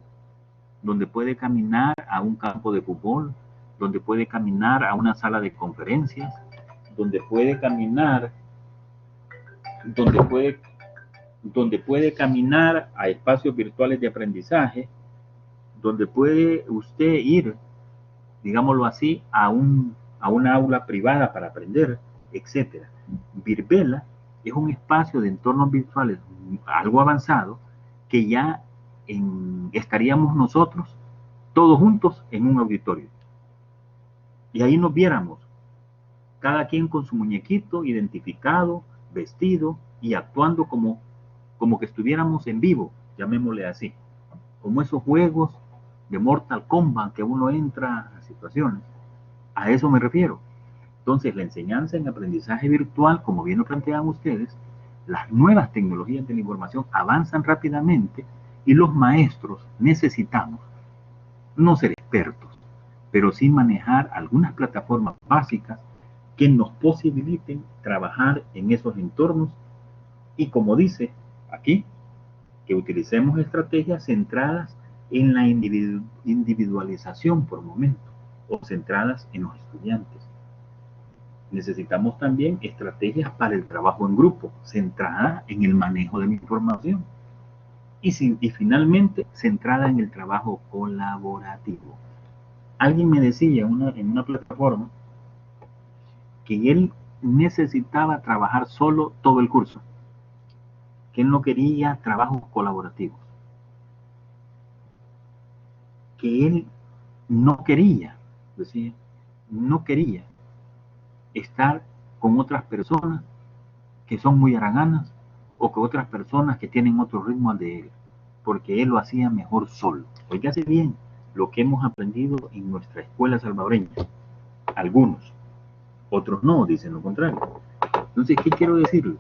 donde puede caminar a un campo de fútbol, donde puede caminar a una sala de conferencias, donde puede caminar, donde puede caminar a espacios virtuales de aprendizaje, donde puede usted ir, digámoslo así, a una aula privada para aprender, etc. Virbela es un espacio de entornos virtuales algo avanzado que ya estaríamos nosotros todos juntos en un auditorio. Y ahí nos viéramos, cada quien con su muñequito identificado, vestido y actuando como que estuviéramos en vivo, llamémosle así. Como esos juegos de Mortal Kombat que uno entra a situaciones. A eso me refiero. Entonces, la enseñanza en aprendizaje virtual, como bien lo plantean ustedes, las nuevas tecnologías de la información avanzan rápidamente y los maestros necesitamos no ser expertos, pero sí manejar algunas plataformas básicas que nos posibiliten trabajar en esos entornos y, como dice aquí, que utilicemos estrategias centradas en la individualización por momento o centradas en los estudiantes. Necesitamos también estrategias para el trabajo en grupo, centrada en el manejo de la información y finalmente centrada en el trabajo colaborativo. Alguien me decía en una plataforma que él necesitaba trabajar solo todo el curso, que él no quería trabajos colaborativos, que él no quería, decía, no quería estar con otras personas que son muy haraganas o con otras personas que tienen otro ritmo al de él, porque él lo hacía mejor solo. Oígase bien lo que hemos aprendido en nuestra escuela salvadoreña. Algunos, otros no, dicen lo contrario. Entonces, ¿qué quiero decirle?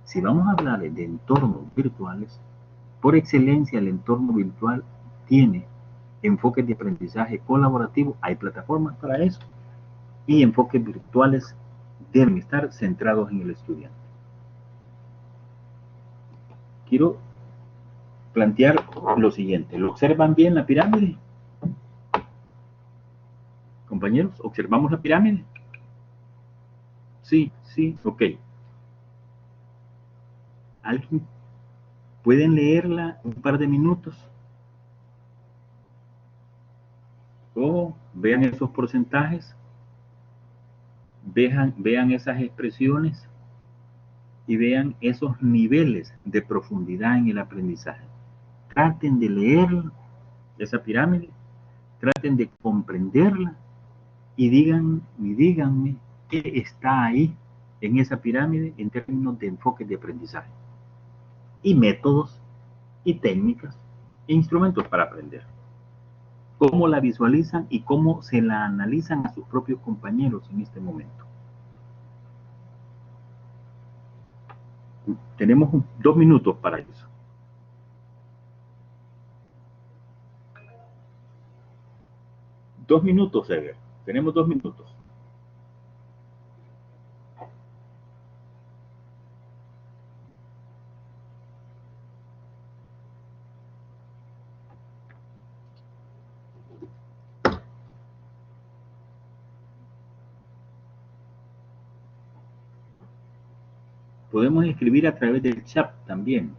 Si vamos a hablar de entornos virtuales, por excelencia el entorno virtual tiene enfoques de aprendizaje colaborativo, hay plataformas para eso, y enfoques virtuales deben estar centrados en el estudiante. Quiero plantear lo siguiente. ¿Lo observan bien la pirámide? Compañeros, ¿observamos la pirámide? Sí, sí, ok. ¿Alguien pueden leerla un par de minutos? O vean esos porcentajes, vean esas expresiones y vean esos niveles de profundidad en el aprendizaje. Traten de leer esa pirámide, traten de comprenderla y díganme qué está ahí en esa pirámide en términos de enfoques de aprendizaje y métodos y técnicas e instrumentos para aprender. Cómo la visualizan y cómo se la analizan a sus propios compañeros en este momento. Tenemos 2 minutos para eso. Dos minutos, Ever. Tenemos 2 minutos. Podemos escribir a través del chat también.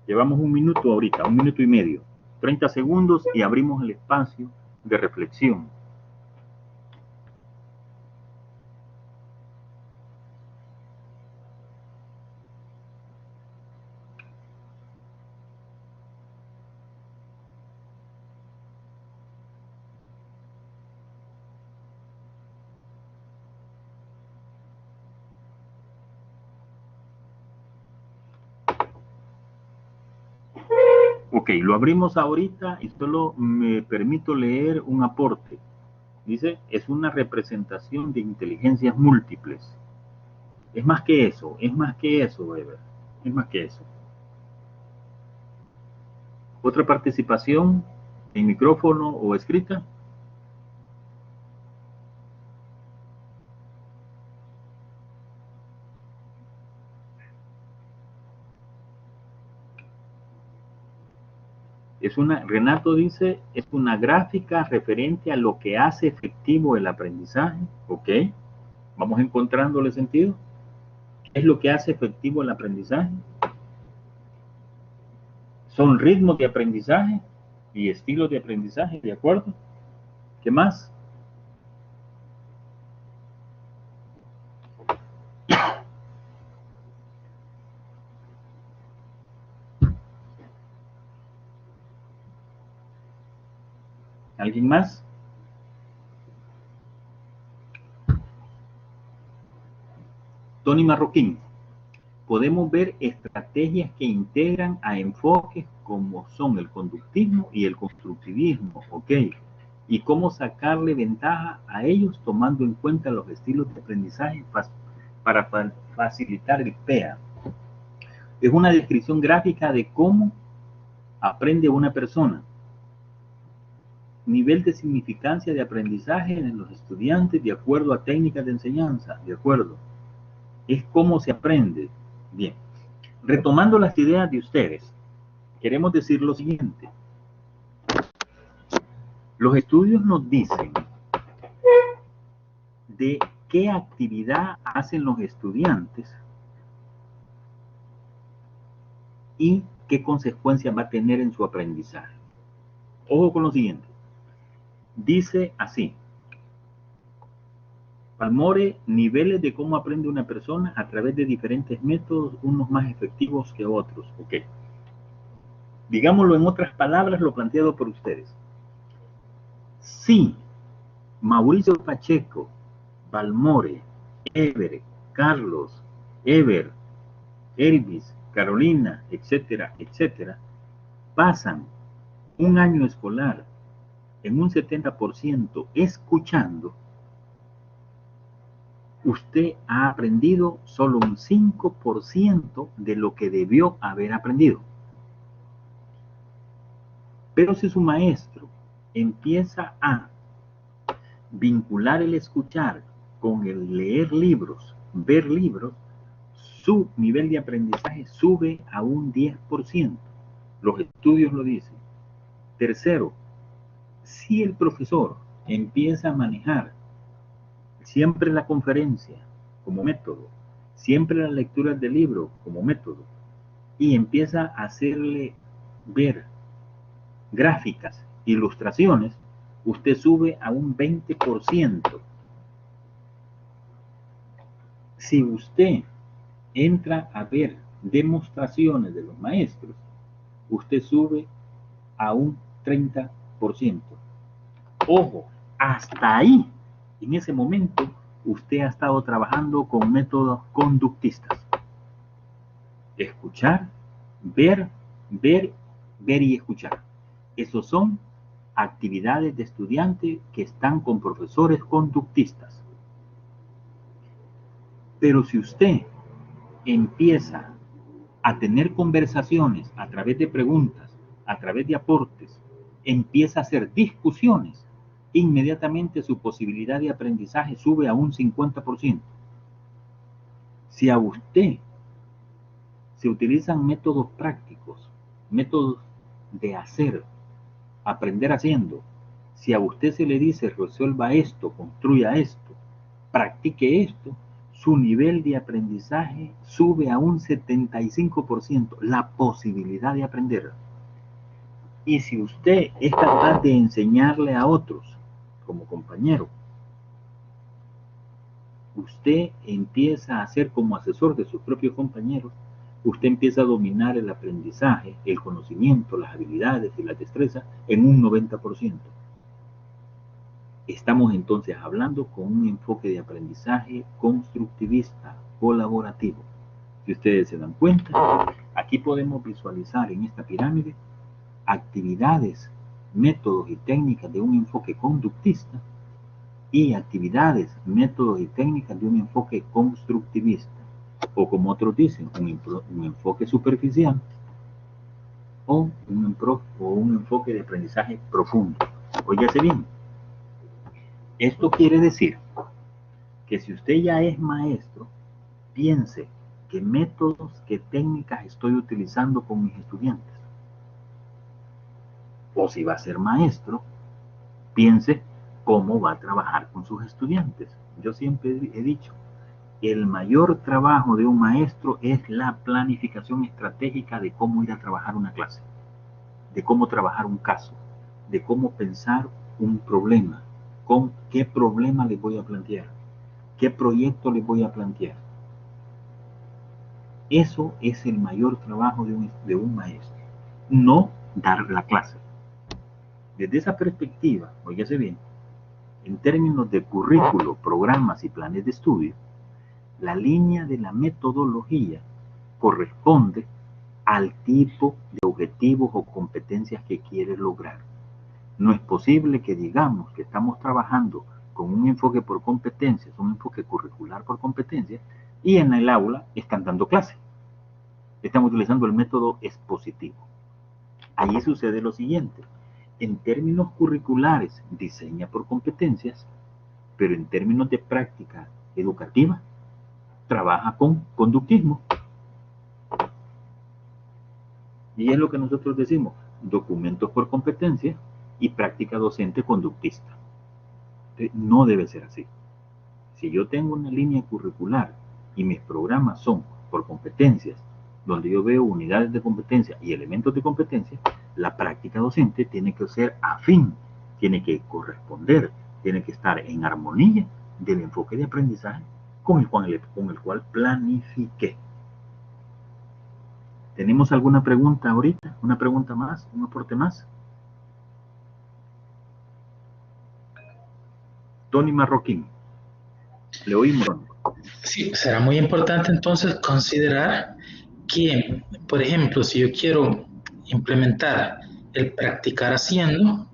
Llevamos 1 minuto ahorita, 1 minuto y medio. 30 segundos y abrimos el espacio de reflexión. Ok, lo abrimos ahorita y solo me permito leer un aporte. Dice, es una representación de inteligencias múltiples. Es más que eso, Weber. Es más que eso. ¿Otra participación en micrófono o escrita? Renato dice, es una gráfica referente a lo que hace efectivo el aprendizaje. Ok, vamos encontrándole sentido. ¿Qué es lo que hace efectivo el aprendizaje? Son ritmos de aprendizaje y estilos de aprendizaje, ¿de acuerdo? ¿Qué más? ¿Alguien más? Tony Marroquín. Podemos ver estrategias que integran a enfoques como son el conductismo y el constructivismo, ¿ok? Y cómo sacarle ventaja a ellos tomando en cuenta los estilos de aprendizaje para facilitar el PEA. Es una descripción gráfica de cómo aprende una persona. Nivel de significancia de aprendizaje en los estudiantes de acuerdo a técnicas de enseñanza, de acuerdo. Es cómo se aprende. Bien. Retomando las ideas de ustedes, queremos decir lo siguiente. Los estudios nos dicen de qué actividad hacen los estudiantes y qué consecuencias va a tener en su aprendizaje. Ojo con lo siguiente. Dice así. Palmore, niveles de cómo aprende una persona a través de diferentes métodos, unos más efectivos que otros. Ok. Digámoslo en otras palabras, lo planteado por ustedes. Si Mauricio Pacheco, Palmore, Ever, Carlos, Ever, Elvis, Carolina, etcétera, etcétera, pasan un año escolar en un 70% escuchando, usted ha aprendido solo un 5% de lo que debió haber aprendido. Pero si su maestro empieza a vincular el escuchar con el leer libros, ver libros, su nivel de aprendizaje sube a un 10%. Los estudios lo dicen. Tercero, si el profesor empieza a manejar siempre la conferencia como método, siempre las lecturas del libro como método, y empieza a hacerle ver gráficas, ilustraciones, usted sube a un 20%. Si usted entra a ver demostraciones de los maestros, usted sube a un 30%. Ojo, hasta ahí, en ese momento, usted ha estado trabajando con métodos conductistas. Escuchar, ver y escuchar. Esos son actividades de estudiantes que están con profesores conductistas. Pero si usted empieza a tener conversaciones a través de preguntas, a través de aportes, empieza a hacer discusiones, inmediatamente su posibilidad de aprendizaje sube a un 50%. Si a usted se utilizan métodos prácticos, métodos de hacer, aprender haciendo, si a usted se le dice resuelva esto, construya esto, practique esto, su nivel de aprendizaje sube a un 75%, la posibilidad de aprender. Y si usted es capaz de enseñarle a otros como compañero, usted empieza a ser como asesor de sus propios compañeros, usted empieza a dominar el aprendizaje, el conocimiento, las habilidades y la destreza en un 90%. Estamos entonces hablando con un enfoque de aprendizaje constructivista, colaborativo. Si ustedes se dan cuenta, aquí podemos visualizar en esta pirámide actividades, métodos y técnicas de un enfoque conductista y actividades, métodos y técnicas de un enfoque constructivista, o como otros dicen, un enfoque superficial o un enfoque de aprendizaje profundo. Óigase bien, esto quiere decir que si usted ya es maestro, piense qué métodos, qué técnicas estoy utilizando con mis estudiantes. O si va a ser maestro, piense cómo va a trabajar con sus estudiantes. Yo siempre he dicho, el mayor trabajo de un maestro es la planificación estratégica de cómo ir a trabajar una clase, de cómo trabajar un caso, de cómo pensar un problema, con qué problema les voy a plantear, qué proyecto les voy a plantear. Eso es el mayor trabajo de un maestro, no dar la clase. Desde esa perspectiva, óigase bien, en términos de currículo, programas y planes de estudio, la línea de la metodología corresponde al tipo de objetivos o competencias que quiere lograr. No es posible que digamos que estamos trabajando con un enfoque por competencias, un enfoque curricular por competencias, y en el aula están dando clase. Estamos utilizando el método expositivo. Ahí sucede lo siguiente. En términos curriculares, diseña por competencias, pero en términos de práctica educativa, trabaja con conductismo. Y es lo que nosotros decimos, documentos por competencia y práctica docente conductista. No debe ser así. Si yo tengo una línea curricular y mis programas son por competencias, donde yo veo unidades de competencia y elementos de competencia, la práctica docente tiene que ser afín, tiene que corresponder, tiene que estar en armonía del enfoque de aprendizaje con el cual planifiqué. ¿Tenemos alguna pregunta ahorita? ¿Una pregunta más? ¿Un aporte más? Tony Marroquín, le oímos. Sí, será muy importante entonces considerar que, por ejemplo, si yo quiero implementar el practicar haciendo,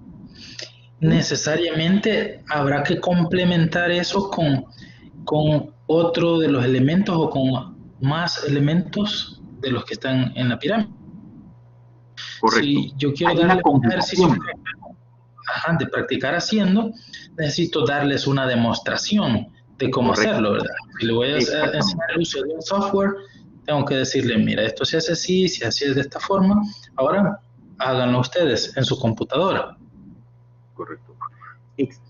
necesariamente habrá que complementar eso con otro de los elementos o con más elementos de los que están en la pirámide. Correcto. Si yo quiero darle un ejercicio de practicar haciendo, necesito darles una demostración de cómo hacerlo, ¿verdad? Si le voy a enseñar el uso de un software, tengo que decirle, mira, esto se hace así, se hace de esta forma, ahora háganlo ustedes en su computadora. Correcto.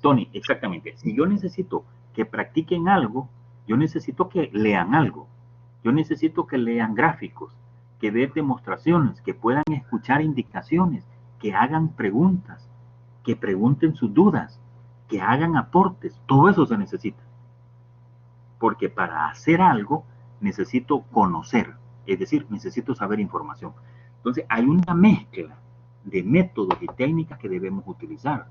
Tony, exactamente. Si yo necesito que practiquen algo, yo necesito que lean algo. Yo necesito que lean gráficos, que vean demostraciones, que puedan escuchar indicaciones, que hagan preguntas, que pregunten sus dudas, que hagan aportes. Todo eso se necesita. Porque para hacer algo necesito conocer, es decir, necesito saber información. Entonces hay una mezcla de métodos y técnicas que debemos utilizar,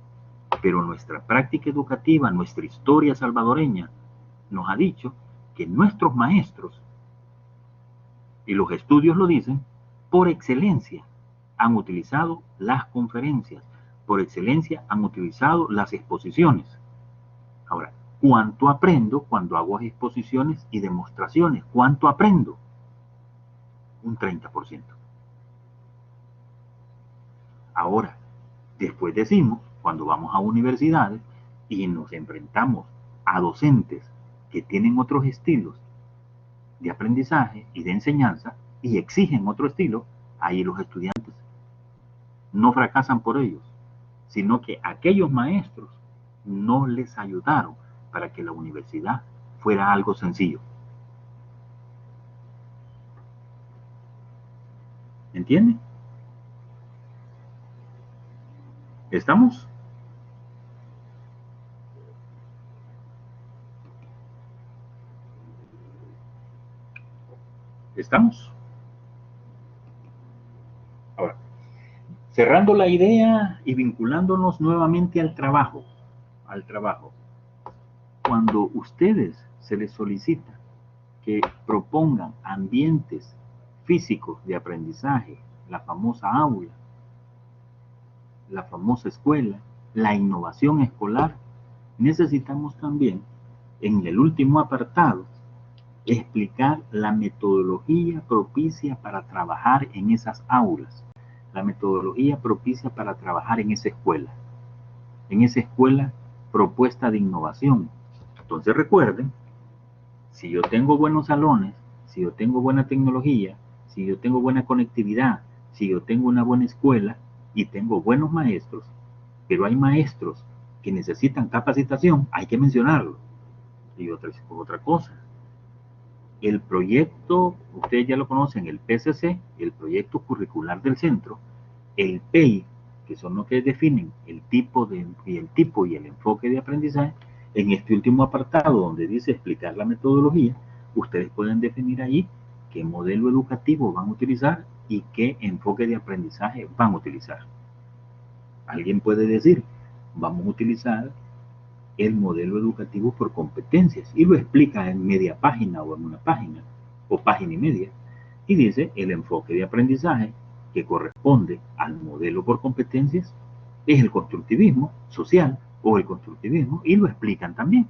pero nuestra práctica educativa, nuestra historia salvadoreña nos ha dicho que nuestros maestros, y los estudios lo dicen, por excelencia han utilizado las conferencias, por excelencia han utilizado las exposiciones. Ahora, ¿cuánto aprendo cuando hago exposiciones y demostraciones? ¿Cuánto aprendo? Un 30%. Ahora, después decimos, cuando vamos a universidades y nos enfrentamos a docentes que tienen otros estilos de aprendizaje y de enseñanza y exigen otro estilo, ahí los estudiantes no fracasan por ellos, sino que aquellos maestros no les ayudaron para que la universidad fuera algo sencillo. ¿Entienden? ¿Estamos? ¿Estamos? Ahora, cerrando la idea y vinculándonos nuevamente al trabajo. Cuando ustedes se les solicita que propongan ambientes físicos de aprendizaje, la famosa aula, la famosa escuela, la innovación escolar, necesitamos también, en el último apartado, explicar la metodología propicia para trabajar en esas aulas, la metodología propicia para trabajar en esa escuela propuesta de innovación. Entonces recuerden, si yo tengo buenos salones, si yo tengo buena tecnología, si yo tengo buena conectividad, si yo tengo una buena escuela y tengo buenos maestros, pero hay maestros que necesitan capacitación, hay que mencionarlo. Y otra cosa, el proyecto, ustedes ya lo conocen, el PCC, el proyecto curricular del centro, el PEI, que son los que definen el tipo y el enfoque de aprendizaje. En este último apartado donde dice explicar la metodología, ustedes pueden definir ahí qué modelo educativo van a utilizar y qué enfoque de aprendizaje van a utilizar. Alguien puede decir, vamos a utilizar el modelo educativo por competencias y lo explica en media página o en una página o página y media y dice el enfoque de aprendizaje que corresponde al modelo por competencias es el constructivismo social o el constructivismo y lo explican también.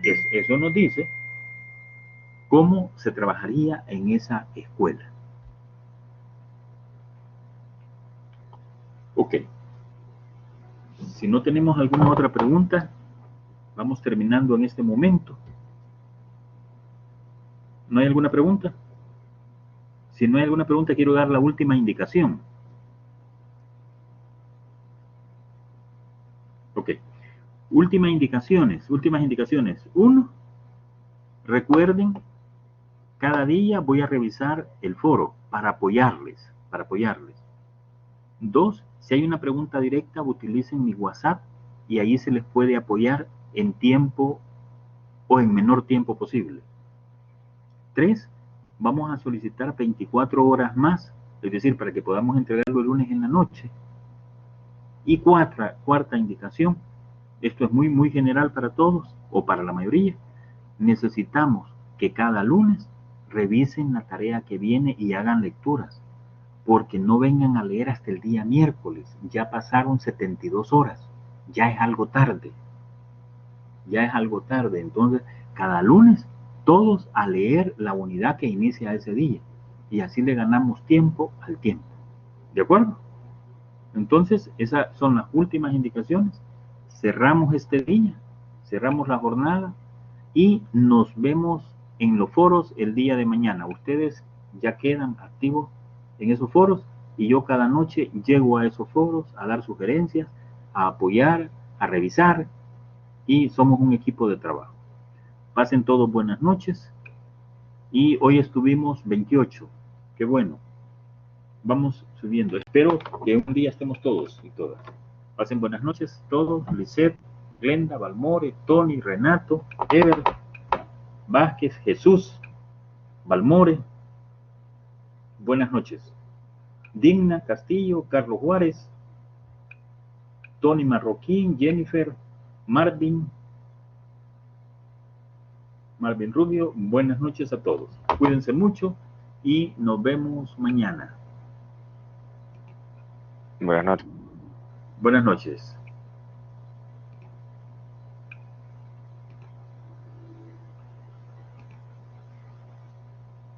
Eso nos dice cómo se trabajaría en esa escuela. Ok. Si no tenemos alguna otra pregunta, vamos terminando en este momento. ¿No hay alguna pregunta? Si no hay alguna pregunta, quiero dar la última indicación. Ok. Últimas indicaciones. 1. Recuerden, cada día voy a revisar el foro para apoyarles. 2. Si hay una pregunta directa, utilicen mi WhatsApp y ahí se les puede apoyar en tiempo o en menor tiempo posible. 3. Vamos a solicitar 24 horas más, es decir, para que podamos entregarlo el lunes en la noche. Y cuarta indicación, esto es muy general para todos o para la mayoría, necesitamos que cada lunes revisen la tarea que viene y hagan lecturas, porque no vengan a leer hasta el día miércoles, ya pasaron 72 horas, ya es algo tarde, entonces cada lunes todos a leer la unidad que inicia ese día y así le ganamos tiempo al tiempo. ¿De acuerdo? Entonces, esas son las últimas indicaciones. Cerramos este día, cerramos la jornada y nos vemos en los foros el día de mañana. Ustedes ya quedan activos en esos foros y yo cada noche llego a esos foros a dar sugerencias, a apoyar, a revisar y somos un equipo de trabajo. Pasen todos buenas noches y hoy estuvimos 28. Qué bueno. Vamos subiendo. Espero que un día estemos todos y todas. Pasen buenas noches todos. Lisette, Glenda, Valmore, Tony, Renato, Ever, Vázquez, Jesús, Valmore. Buenas noches. Digna, Castillo, Carlos Juárez, Tony Marroquín, Jennifer, Marvin Rubio. Buenas noches a todos. Cuídense mucho y nos vemos mañana. Buenas noches. Buenas noches.